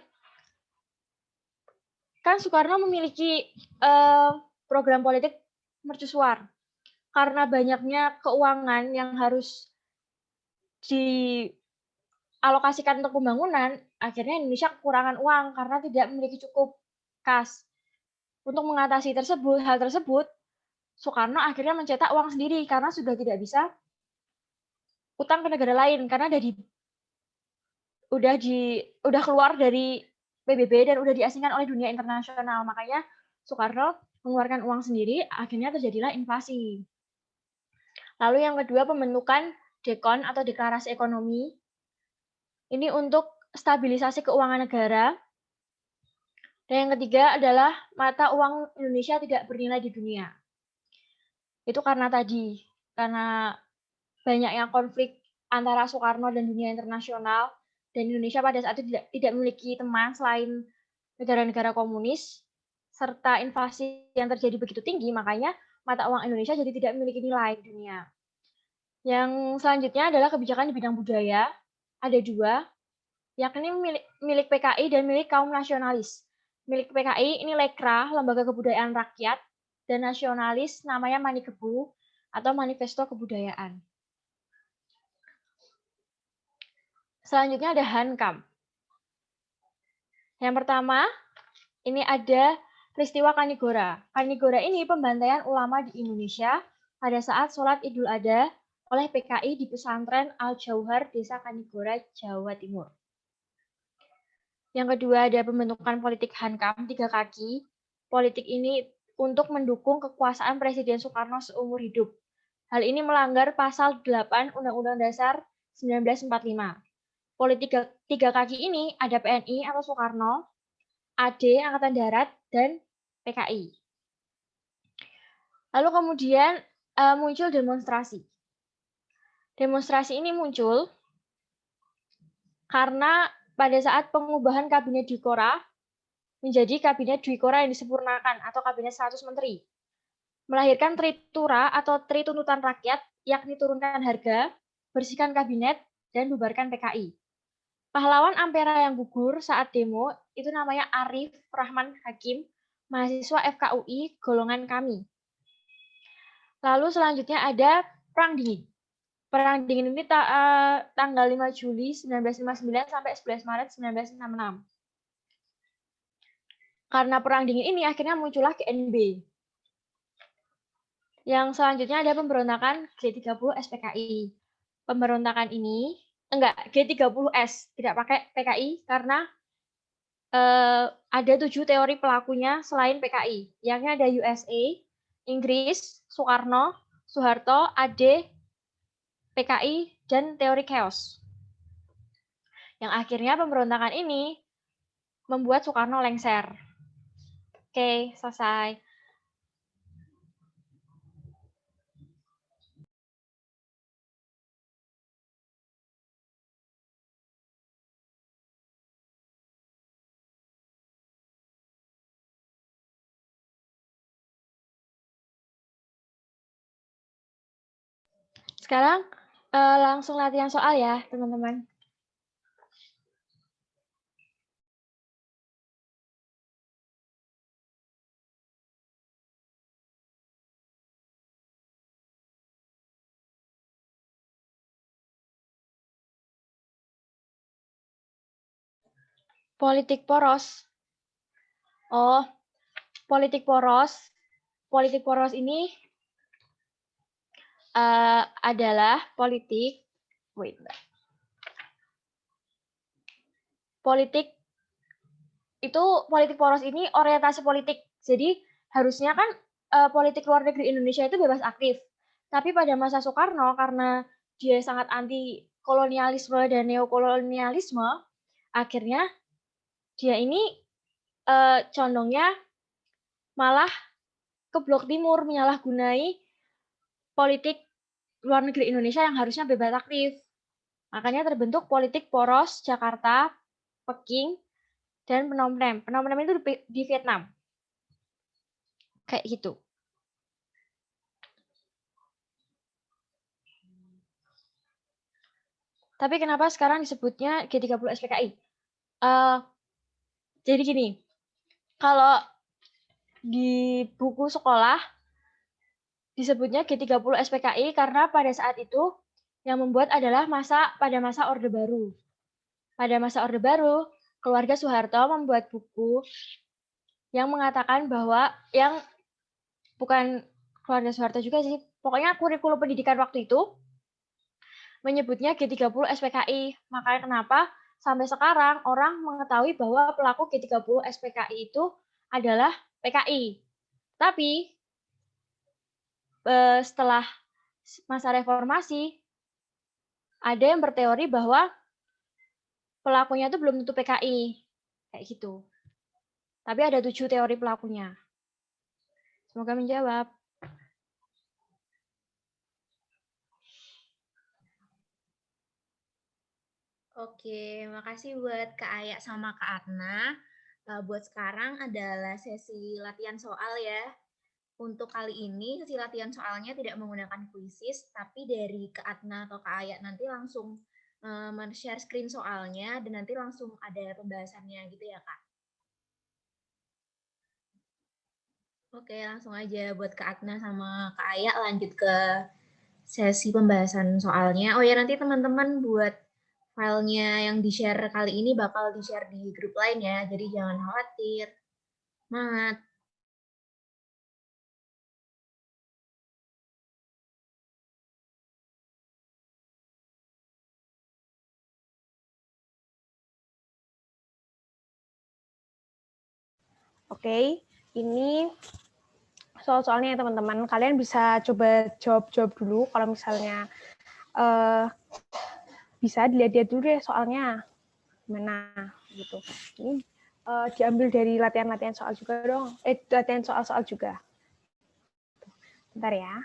kan Soekarno memiliki program politik mercusuar. Karena banyaknya keuangan yang harus dialokasikan untuk pembangunan, akhirnya Indonesia kekurangan uang karena tidak memiliki cukup kas. Untuk mengatasi hal tersebut, Soekarno akhirnya mencetak uang sendiri karena sudah tidak bisa utang ke negara lain karena udah keluar dari PBB dan udah diasingkan oleh dunia internasional. Makanya Soekarno mengeluarkan uang sendiri, akhirnya terjadilah inflasi. Lalu yang kedua, pembentukan DEKON atau Deklarasi Ekonomi. Ini untuk stabilisasi keuangan negara. Dan yang ketiga adalah mata uang Indonesia tidak bernilai di dunia. Itu karena banyaknya konflik antara Soekarno dan dunia internasional, dan Indonesia pada saat itu tidak memiliki teman selain negara-negara komunis, serta inflasi yang terjadi begitu tinggi, makanya mata uang Indonesia jadi tidak memiliki nilai di dunia. Yang selanjutnya adalah kebijakan di bidang budaya. Ada dua, yakni milik PKI dan milik kaum nasionalis. Milik PKI ini Lekra, Lembaga Kebudayaan Rakyat, dan nasionalis namanya Manikebu atau Manifesto Kebudayaan. Selanjutnya ada Hankam. Yang pertama, ini ada peristiwa Kanigora. Kanigora ini pembantaian ulama di Indonesia pada saat sholat Idul Adha oleh PKI di pesantren Al-Jauhar, Desa Kanigora, Jawa Timur. Yang kedua ada pembentukan politik Hankam 3 kaki. Politik ini untuk mendukung kekuasaan Presiden Soekarno seumur hidup. Hal ini melanggar pasal 8 Undang-Undang Dasar 1945. Politik 3 kaki ini ada PNI atau Soekarno, AD Angkatan Darat, dan PKI. Lalu kemudian muncul demonstrasi. Demonstrasi ini muncul karena pada saat pengubahan Kabinet Dwikora menjadi Kabinet Dwikora yang disempurnakan atau Kabinet 100 Menteri. Melahirkan Tritura atau Tri Tuntutan Rakyat, yakni turunkan harga, bersihkan kabinet, dan bubarkan PKI. Pahlawan Ampera yang gugur saat demo itu namanya Arif Rahman Hakim, mahasiswa FKUI golongan kami. Lalu selanjutnya ada Perang Dingin. Perang Dingin ini tanggal 5 Juli 1959 sampai 11 Maret 1966. Karena Perang Dingin ini akhirnya muncullah GNB. Yang selanjutnya ada pemberontakan G30 SPKI. Pemberontakan ini enggak, G30S, tidak pakai PKI karena ada 7 teori pelakunya selain PKI. Yang ada USA, Inggris, Soekarno, Soeharto, AD, PKI, dan teori chaos. Yang akhirnya pemberontakan ini membuat Soekarno lengser. Oke, selesai. Sekarang langsung latihan soal ya, teman-teman. Politik poros. Oh, politik poros. Politik poros ini adalah politik. Politik itu politik poros ini orientasi politik. Jadi harusnya kan politik luar negeri Indonesia itu bebas aktif. Tapi pada masa Soekarno karena dia sangat anti kolonialisme dan neokolonialisme, akhirnya dia ini condongnya malah ke blok timur, menyalahgunai politik luar negeri Indonesia yang harusnya bebas aktif. Makanya terbentuk politik poros Jakarta, Peking, dan Phnom Penh. Phnom Penh itu di Vietnam. Kayak gitu. Tapi kenapa sekarang disebutnya G30 SPKI? Jadi gini, kalau di buku sekolah disebutnya G30 SPKI karena pada saat itu yang membuat adalah pada masa Orde Baru. Pada masa Orde Baru, keluarga Soeharto membuat buku yang mengatakan bahwa yang bukan keluarga Soeharto juga sih, pokoknya kurikulum pendidikan waktu itu menyebutnya G30 SPKI. Makanya kenapa sampai sekarang orang mengetahui bahwa pelaku G30 SPKI itu adalah PKI. Tapi setelah masa reformasi, ada yang berteori bahwa pelakunya itu belum tentu PKI. Kayak gitu. Tapi ada 7 teori pelakunya. Semoga menjawab. Oke, makasih buat Kak Aya sama Kak Atna. Buat sekarang adalah sesi latihan soal ya. Untuk kali ini sesi latihan soalnya tidak menggunakan kuisis, tapi dari Kak Atna atau Kak Aya nanti langsung men-share screen soalnya dan nanti langsung ada pembahasannya gitu ya Kak. Oke, langsung aja buat Kak Atna sama Kak Aya lanjut ke sesi pembahasan soalnya. Oh ya, nanti teman-teman buat filenya yang di-share kali ini bakal di-share di grup lain ya, jadi jangan khawatir. Semangat! Oke, ini soal-soalnya ya teman-teman. Kalian bisa coba jawab-jawab dulu kalau misalnya bisa dilihat-lihat dulu deh soalnya gimana gitu. Ini diambil dari latihan-latihan soal juga dong. Latihan soal-soal juga. Bentar ya.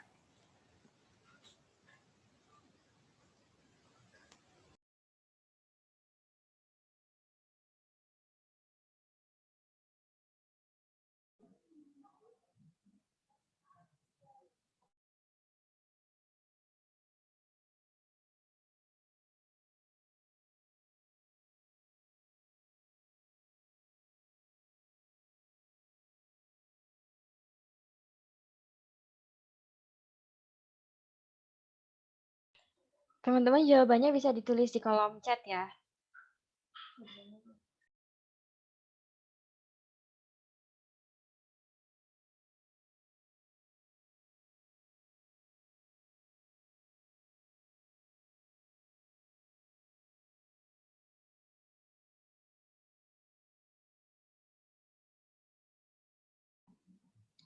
Teman-teman jawabannya bisa ditulis di kolom chat ya.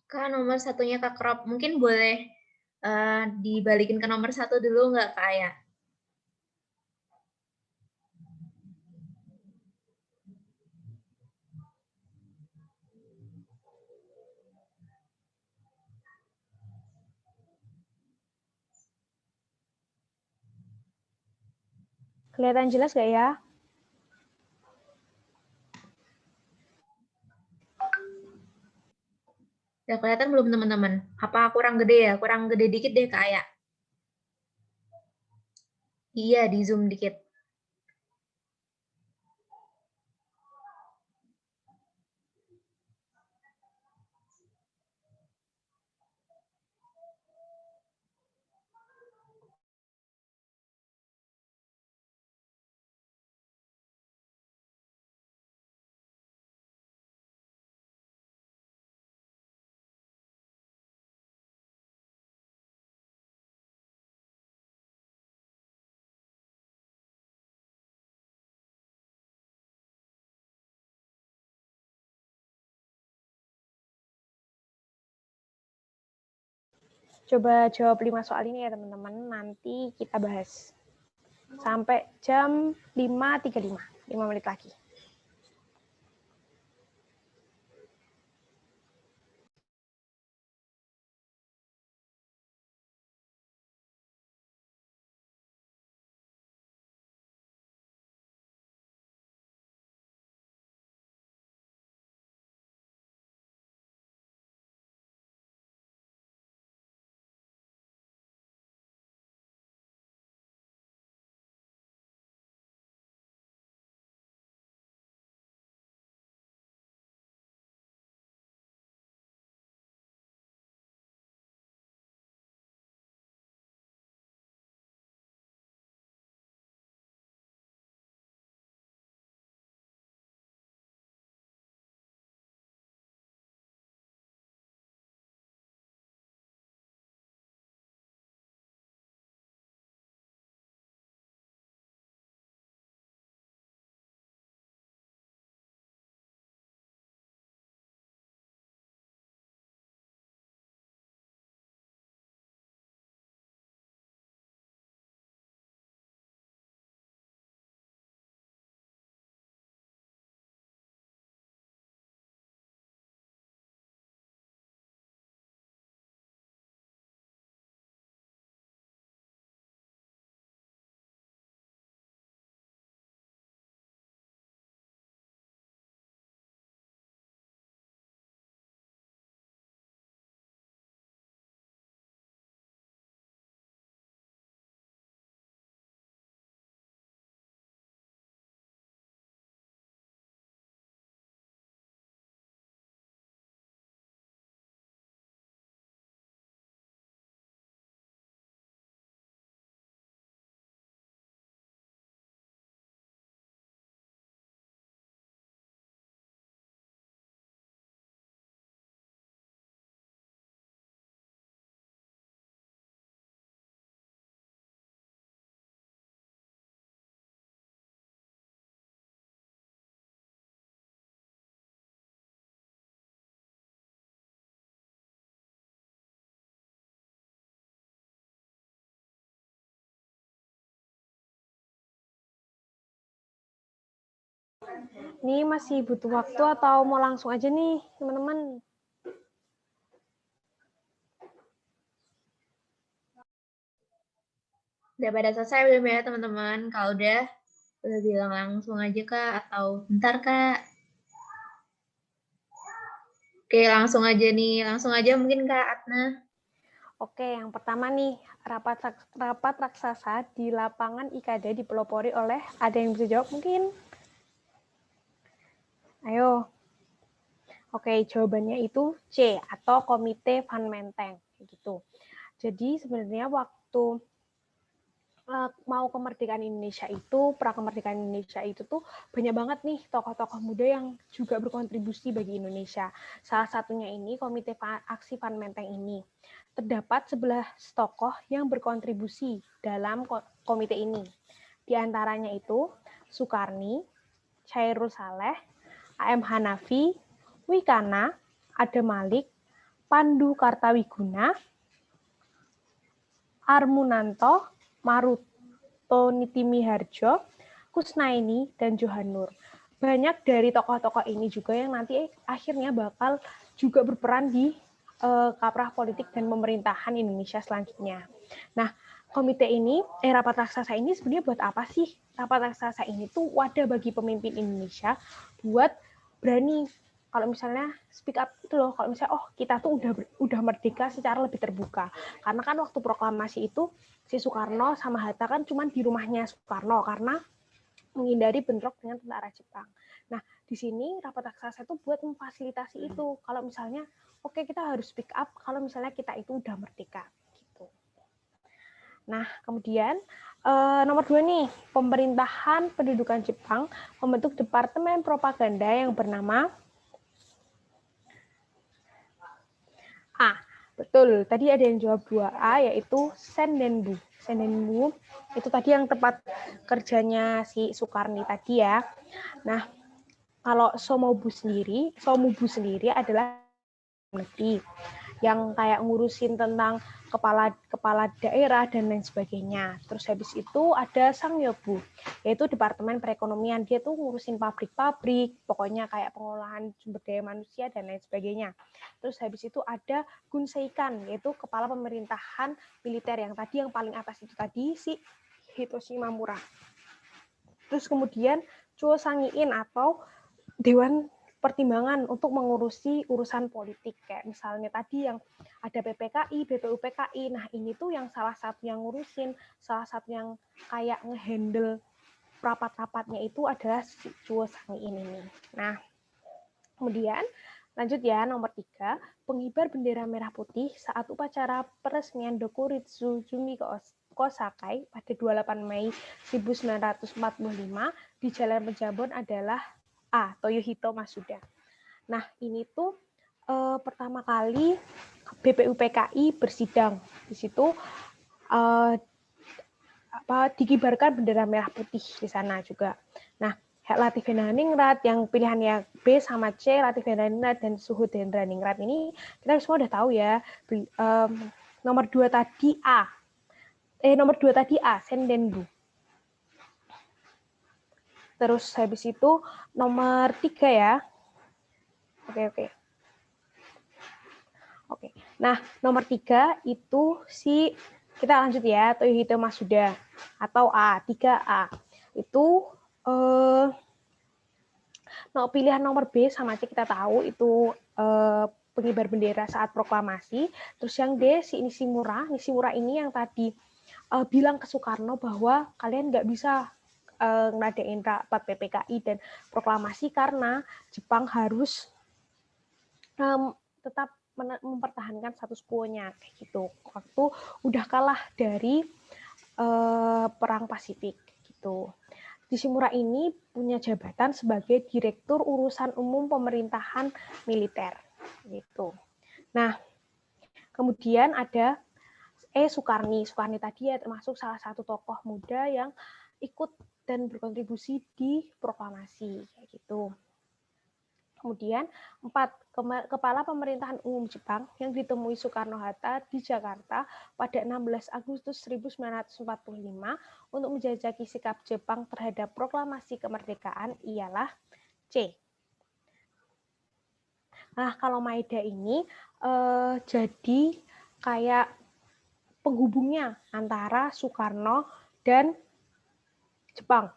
Kak, nomor satunya Kak Krop. Mungkin boleh dibalikin ke nomor 1 dulu nggak, Kak Aya? Kelihatan jelas nggak ya? Udah kelihatan belum teman-teman? Apa kurang gede ya? Kurang gede dikit deh Kak Aya. Iya, di zoom dikit. Coba jawab 5 soal ini ya teman-teman. Nanti kita bahas sampai jam 5.35. 5 menit lagi. Ini masih butuh waktu atau mau langsung aja nih, teman-teman? Udah pada selesai belum ya teman-teman? Kalau udah bilang langsung aja Kak atau bentar Kak. Oke, langsung aja nih. Langsung aja mungkin Kak Atna. Oke, yang pertama nih, rapat raksasa di lapangan IKD dipelopori oleh, ada yang bisa jawab mungkin? Ayo. Oke, jawabannya itu C, atau Komite Van Menteng. Gitu. Jadi sebenarnya waktu mau kemerdekaan Indonesia itu, pra-kemerdekaan Indonesia itu tuh banyak banget nih tokoh-tokoh muda yang juga berkontribusi bagi Indonesia. Salah satunya ini Komite Aksi Van Menteng ini. Terdapat 11 tokoh yang berkontribusi dalam komite ini. Di antaranya itu Sukarni, Chairul Saleh, A.M. Hanafi, Wikana, Adem Malik, Pandu Kartawiguna, Armunanto, Maruto Nitimiharjo, Kusnaini, dan Johannur. Banyak dari tokoh-tokoh ini juga yang nanti akhirnya bakal juga berperan di kaprah politik dan pemerintahan Indonesia selanjutnya. Nah, komite ini, rapat raksasa ini sebenarnya buat apa sih? Rapat raksasa ini tuh wadah bagi pemimpin Indonesia buat berani kalau misalnya speak up itu loh, kalau misalnya kita tuh udah merdeka secara lebih terbuka. Karena kan waktu proklamasi itu si Soekarno sama Hatta kan cuma di rumahnya Soekarno karena menghindari bentrok dengan tentara Jepang. Nah, di sini rapat raksasa itu buat memfasilitasi itu. Kalau misalnya kita harus speak up kalau misalnya kita itu udah merdeka gitu. Nah, kemudian nomor 2 nih, pemerintahan pendudukan Jepang membentuk departemen propaganda yang bernama A. Betul, tadi ada yang jawab 2A, yaitu Sendenbu. Sendenbu itu tadi yang tempat kerjanya si Soekarni tadi ya. Nah, kalau Somobu sendiri adalah negeri yang kayak ngurusin tentang kepala daerah dan lain sebagainya. Terus habis itu ada Sangyobu, yaitu Departemen Perekonomian. Dia tuh ngurusin pabrik-pabrik, pokoknya kayak pengolahan sumber daya manusia dan lain sebagainya. Terus habis itu ada Gunseikan, yaitu kepala pemerintahan militer yang tadi yang paling atas itu tadi si Hitoshi Mamura. Terus kemudian Chuosangiin atau Dewan Pertimbangan untuk mengurusi urusan politik, kayak misalnya tadi yang ada PPKI, BPUPKI. Nah, ini tuh yang salah satu yang ngurusin, salah satu yang kayak ngehandle rapat-rapatnya itu adalah si Chuosangiin ini. Nah, kemudian lanjut ya, nomor 3, pengibar bendera merah putih saat upacara peresmian Dokuritsu Jumi Kosakai pada 28 Mei 1945 di Jalan Pejambon adalah A. Toyohito Masuda. Nah, ini tuh pertama kali BPUPKI bersidang. Di situ dikibarkan bendera merah putih di sana juga. Nah, Latifendaningrat yang pilihannya B sama C, Latifendaningrat dan Suhudendraningrat ini kita semua udah tahu ya. Nomor 2 tadi A. Nomor 2 tadi A, Sendenbu. Terus habis itu nomor 3 ya. Oke. Nah, nomor 3 itu kita lanjut ya, Toyohito Masuda atau A, 3A. Itu pilihan nomor B sama C kita tahu itu pengibar bendera saat proklamasi. Terus yang D si Nishimura ini yang tadi bilang ke Soekarno bahwa kalian nggak bisa ngadain rapat PPKI dan proklamasi karena Jepang harus tetap mempertahankan status quo-nya kayak gitu. Waktu udah kalah dari perang Pasifik gitu. Nishimura ini punya jabatan sebagai Direktur Urusan Umum Pemerintahan Militer gitu. Nah, kemudian ada Soekarni tadi ya termasuk salah satu tokoh muda yang ikut dan berkontribusi di proklamasi kayak gitu. Kemudian 4, Kepala Pemerintahan Umum Jepang yang ditemui Soekarno-Hatta di Jakarta pada 16 Agustus 1945 untuk menjajaki sikap Jepang terhadap proklamasi kemerdekaan ialah C. Nah, kalau Maeda ini jadi kayak penghubungnya antara Soekarno dan Jepang.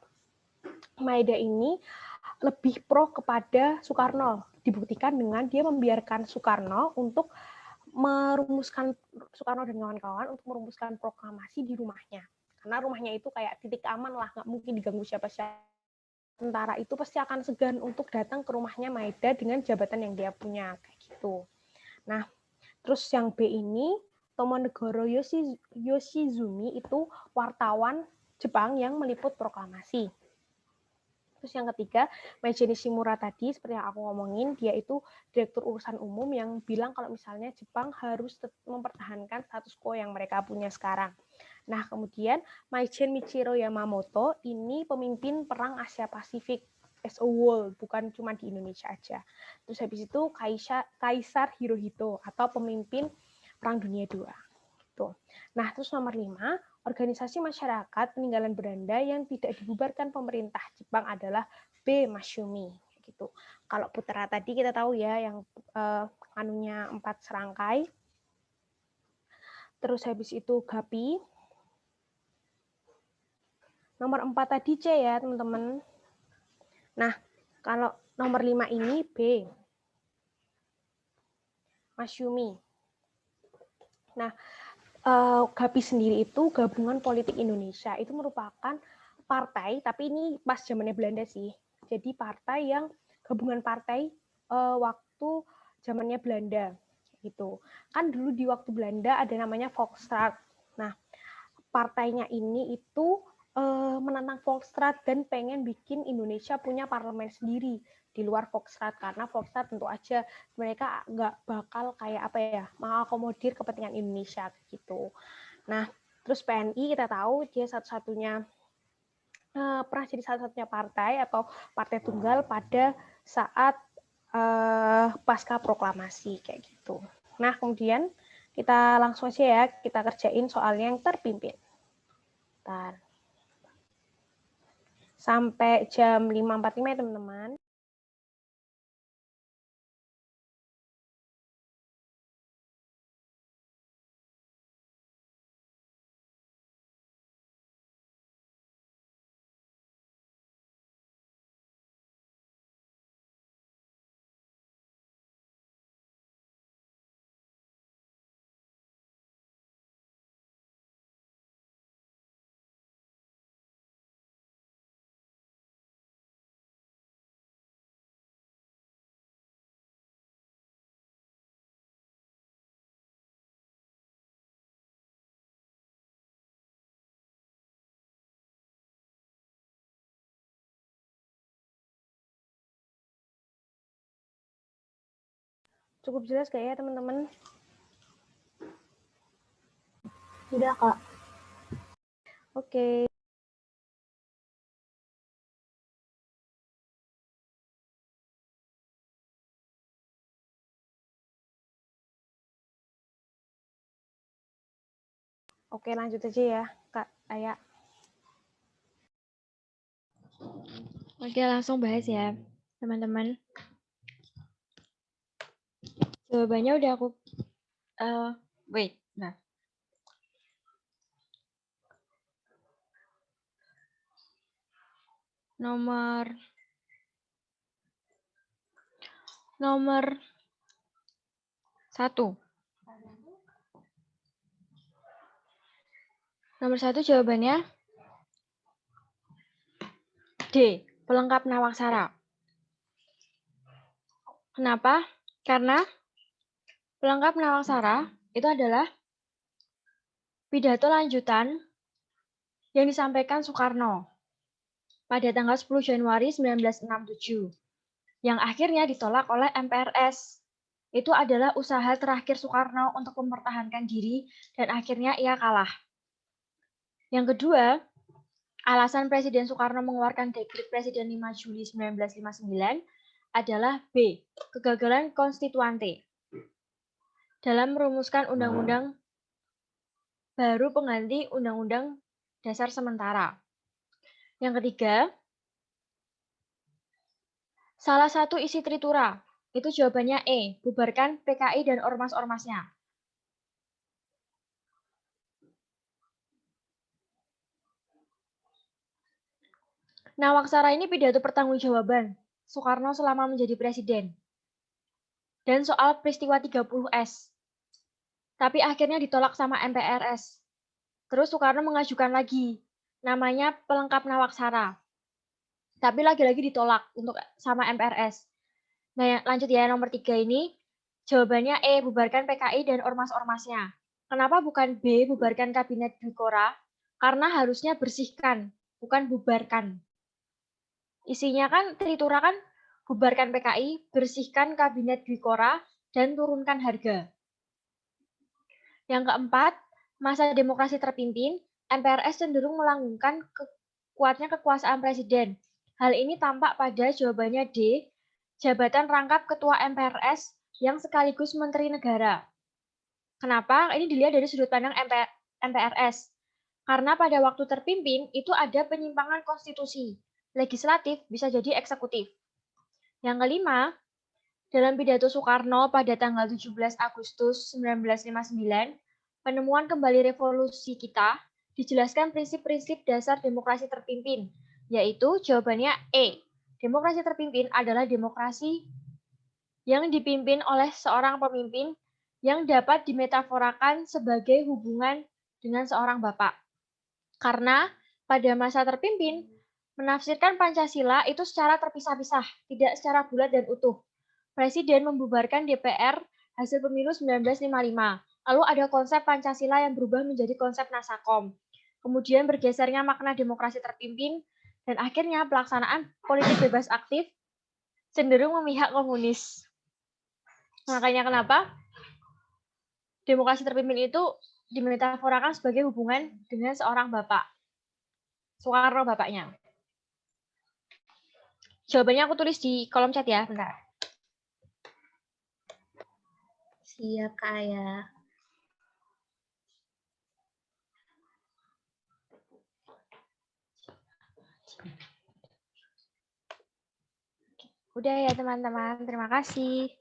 Maeda ini lebih pro kepada Soekarno. Dibuktikan dengan dia membiarkan Soekarno dan kawan-kawan untuk merumuskan proklamasi di rumahnya. Karena rumahnya itu kayak titik aman lah, nggak mungkin diganggu siapa-siapa. Tentara itu pasti akan segan untuk datang ke rumahnya Maeda dengan jabatan yang dia punya, kayak gitu. Nah, terus yang B ini, Tomonegoro Yoshizumi itu wartawan Jepang yang meliput proklamasi. Terus yang ketiga, Meiji Nishimura tadi, seperti yang aku ngomongin, dia itu Direktur Urusan Umum yang bilang kalau misalnya Jepang harus mempertahankan status quo yang mereka punya sekarang. Nah, kemudian Maizen Michiro Yamamoto ini pemimpin Perang Asia Pasifik as a whole, bukan cuma di Indonesia aja. Terus habis itu Kaisar Hirohito atau pemimpin Perang Dunia II. Gitu. Nah, terus nomor 5, organisasi masyarakat peninggalan Belanda yang tidak dibubarkan pemerintah Jepang adalah B. Masyumi. Gitu. Kalau Putra tadi kita tahu ya yang anunya 4 serangkai. Terus habis itu Gapi. Nomor 4 tadi C ya, teman-teman. Nah, kalau nomor 5 ini B. Masyumi. Nah, Gapi sendiri itu Gabungan Politik Indonesia. Itu merupakan partai, tapi ini pas zamannya Belanda sih. Jadi partai yang gabungan partai waktu zamannya Belanda. Gitu. Kan dulu di waktu Belanda ada namanya Volksraad. Nah, partainya ini itu menantang Volksraad dan pengen bikin Indonesia punya parlemen sendiri di luar Volksraad, karena Volksraad tentu aja mereka nggak bakal kayak apa ya, mengakomodir kepentingan Indonesia gitu. Nah, terus PNI kita tahu dia satu-satunya pernah jadi satu-satunya partai atau partai tunggal pada saat pasca proklamasi kayak gitu. Nah, kemudian kita langsung aja ya, kita kerjain soalnya yang terpimpin. Bentar. Sampai jam 5.45 ya, teman-teman. Cukup jelas gak ya, teman-teman? Udah, Kak. Oke. Oke, lanjut aja ya, Kak Aya. Oke, langsung bahas ya, teman-teman. Jawabannya udah aku wait. Nah. Nomor 1. Nomor 1 jawabannya D. Pelengkap Nawaksara. Kenapa? Karena pelengkap Nawaksara itu adalah pidato lanjutan yang disampaikan Soekarno pada tanggal 10 Januari 1967 yang akhirnya ditolak oleh MPRS. Itu adalah usaha terakhir Soekarno untuk mempertahankan diri dan akhirnya ia kalah. Yang kedua, alasan Presiden Soekarno mengeluarkan Dekret Presiden 5 Juli 1959 adalah B. Kegagalan konstituante dalam merumuskan undang-undang baru pengganti Undang-Undang Dasar sementara. Yang ketiga, salah satu isi tritura. Itu jawabannya E. Bubarkan PKI dan ormas-ormasnya. Nawaksara ini pidato pertanggungjawaban Soekarno selama menjadi presiden. Dan soal peristiwa 30S. Tapi akhirnya ditolak sama MPRS. Terus Soekarno mengajukan lagi, namanya pelengkap Nawaksara. Tapi lagi-lagi ditolak untuk sama MPRS. Nah, lanjut ya, nomor 3 ini. Jawabannya E, bubarkan PKI dan ormas-ormasnya. Kenapa bukan B, bubarkan Kabinet Dwikora? Karena harusnya bersihkan, bukan bubarkan. Isinya kan, tritura kan, bubarkan PKI, bersihkan Kabinet Dwikora, dan turunkan harga. Yang keempat, masa demokrasi terpimpin, MPRS cenderung melanggengkan kuatnya kekuasaan presiden. Hal ini tampak pada jawabannya D, jabatan rangkap Ketua MPRS yang sekaligus Menteri Negara. Kenapa? Ini dilihat dari sudut pandang MPRS. Karena pada waktu terpimpin itu ada penyimpangan konstitusi. Legislatif bisa jadi eksekutif. Yang kelima, dalam pidato Soekarno pada tanggal 17 Agustus 1959, penemuan kembali revolusi kita, dijelaskan prinsip-prinsip dasar demokrasi terpimpin, yaitu jawabannya E. Demokrasi terpimpin adalah demokrasi yang dipimpin oleh seorang pemimpin yang dapat dimetaforakan sebagai hubungan dengan seorang bapak. Karena pada masa terpimpin, menafsirkan Pancasila itu secara terpisah-pisah, tidak secara bulat dan utuh. Presiden membubarkan DPR hasil pemilu 1955. Lalu ada konsep Pancasila yang berubah menjadi konsep Nasakom. Kemudian bergesernya makna demokrasi terpimpin, dan akhirnya pelaksanaan politik bebas aktif cenderung memihak komunis. Makanya kenapa demokrasi terpimpin itu dimetaforakan sebagai hubungan dengan seorang bapak. Soekarno bapaknya. Jawabannya aku tulis di kolom chat ya, bentar. Siap, Kak Aya. Udah ya teman-teman, terima kasih.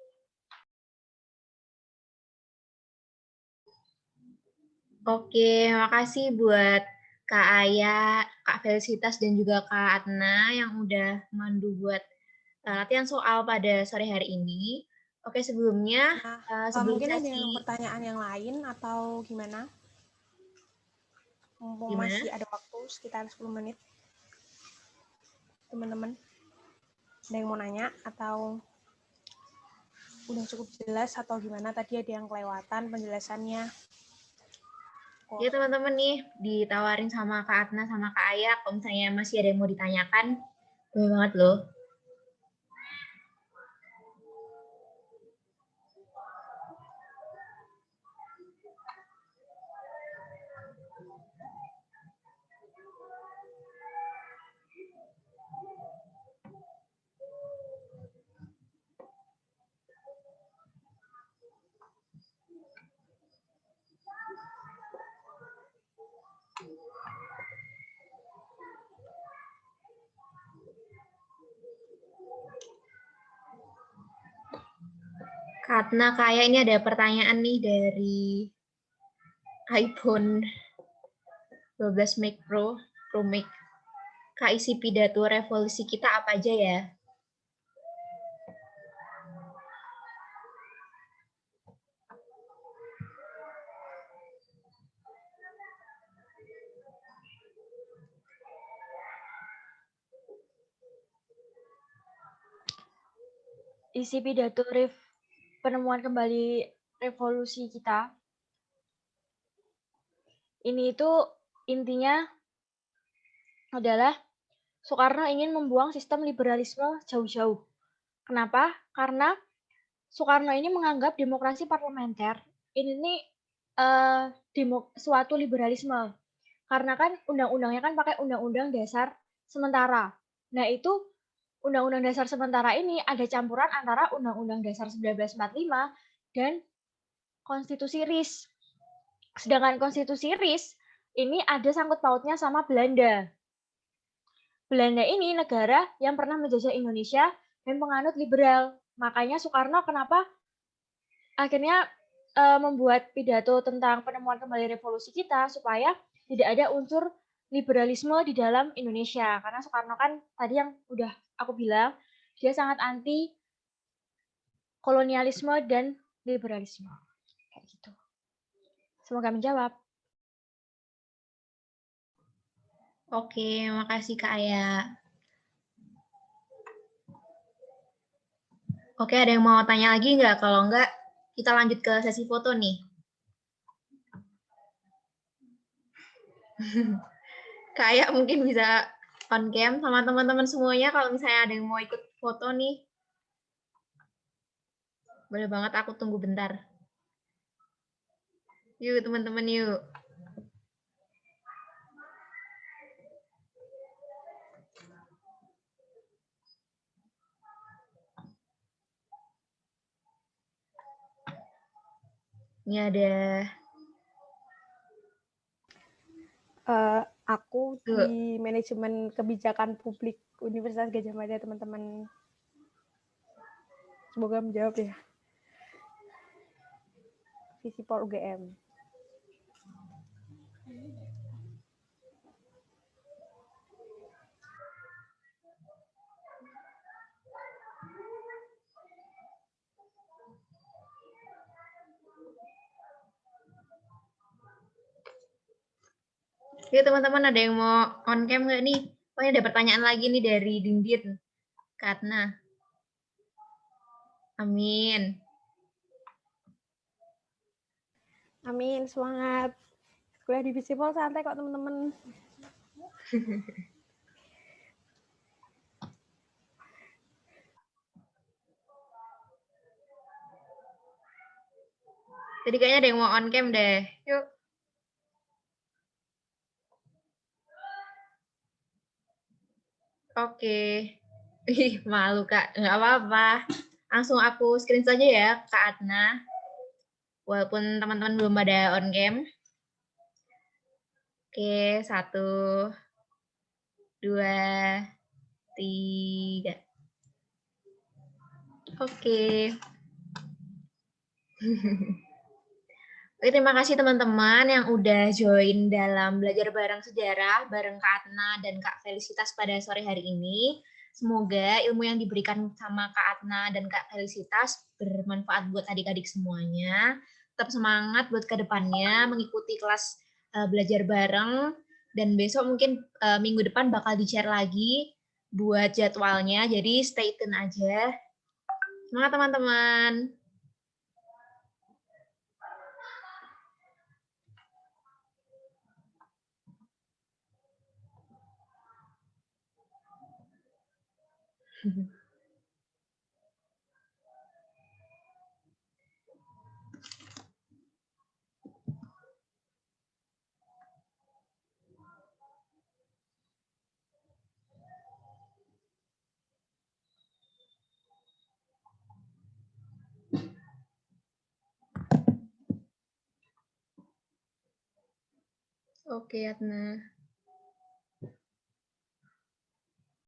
Oke, makasih buat Kak Aya, Kak Felicitas, dan juga Kak Atna yang udah mandu buat latihan soal pada sore hari ini. Oke, sebelumnya, sebelum Mungkin ada sesi... yang pertanyaan yang lain atau gimana? Mumpung Gimana? masih ada waktu sekitar 10 menit. Teman-teman, ada yang mau nanya atau udah cukup jelas atau gimana? Tadi ada yang kelewatan penjelasannya. Ya teman-teman nih, ditawarin sama Kak Atna sama Kak Aya, kalau misalnya masih ada yang mau ditanyakan, boleh banget loh. Karena kayak ini ada pertanyaan nih dari iPhone 12 Max Pro Max. Kak, isi pidato revolusi kita apa aja ya? Isi pidato penemuan kembali revolusi kita. Ini itu intinya adalah Soekarno ingin membuang sistem liberalisme jauh-jauh. Kenapa? Karena Soekarno ini menganggap demokrasi parlementer ini suatu liberalisme. Karena kan undang-undangnya kan pakai undang-undang dasar sementara. Nah itu undang-undang dasar sementara ini ada campuran antara undang-undang dasar 1945 dan konstitusi RIS. Sedangkan konstitusi RIS ini ada sangkut pautnya sama Belanda. Belanda ini negara yang pernah menjajah Indonesia dan penganut liberal. Makanya Soekarno kenapa akhirnya membuat pidato tentang penemuan kembali revolusi kita supaya tidak ada unsur liberalisme di dalam Indonesia. Karena Soekarno kan tadi yang udah aku bilang, dia sangat anti kolonialisme dan liberalisme. Kayak gitu. Semoga menjawab. Oke, makasih Kak Aya. Oke, ada yang mau tanya lagi nggak? Kalau nggak, kita lanjut ke sesi foto nih. Kak Aya mungkin bisa on cam sama teman-teman semuanya kalau misalnya ada yang mau ikut foto nih. Boleh banget, aku tunggu bentar. Yuk teman-teman, yuk. Ini ada Aku tuh. di manajemen kebijakan publik Universitas Gadjah Mada, teman-teman. Semoga menjawab ya. Visipol UGM. Oke, teman-teman ada yang mau on cam nggak nih? Oh, ada pertanyaan lagi nih dari Dindit. Katna. Amin. Amin, semangat. Kuliah di Visipol santai kok, teman-teman. Tadi kayaknya ada yang mau on cam deh. Yuk. Oke. Ih, malu Kak. Nggak apa-apa. Langsung aku screen saja ya, Kak Adna. Walaupun teman-teman belum pada on cam. Oke, 1, 2, 3. Oke. Oke, terima kasih teman-teman yang udah join dalam belajar bareng sejarah bareng Kak Atna dan Kak Felicitas pada sore hari ini. Semoga ilmu yang diberikan sama Kak Atna dan Kak Felicitas bermanfaat buat adik-adik semuanya. Tetap semangat buat ke depannya mengikuti kelas belajar bareng, dan besok mungkin minggu depan bakal di-share lagi buat jadwalnya, jadi stay tune aja. Semangat teman-teman. Oke, Atna.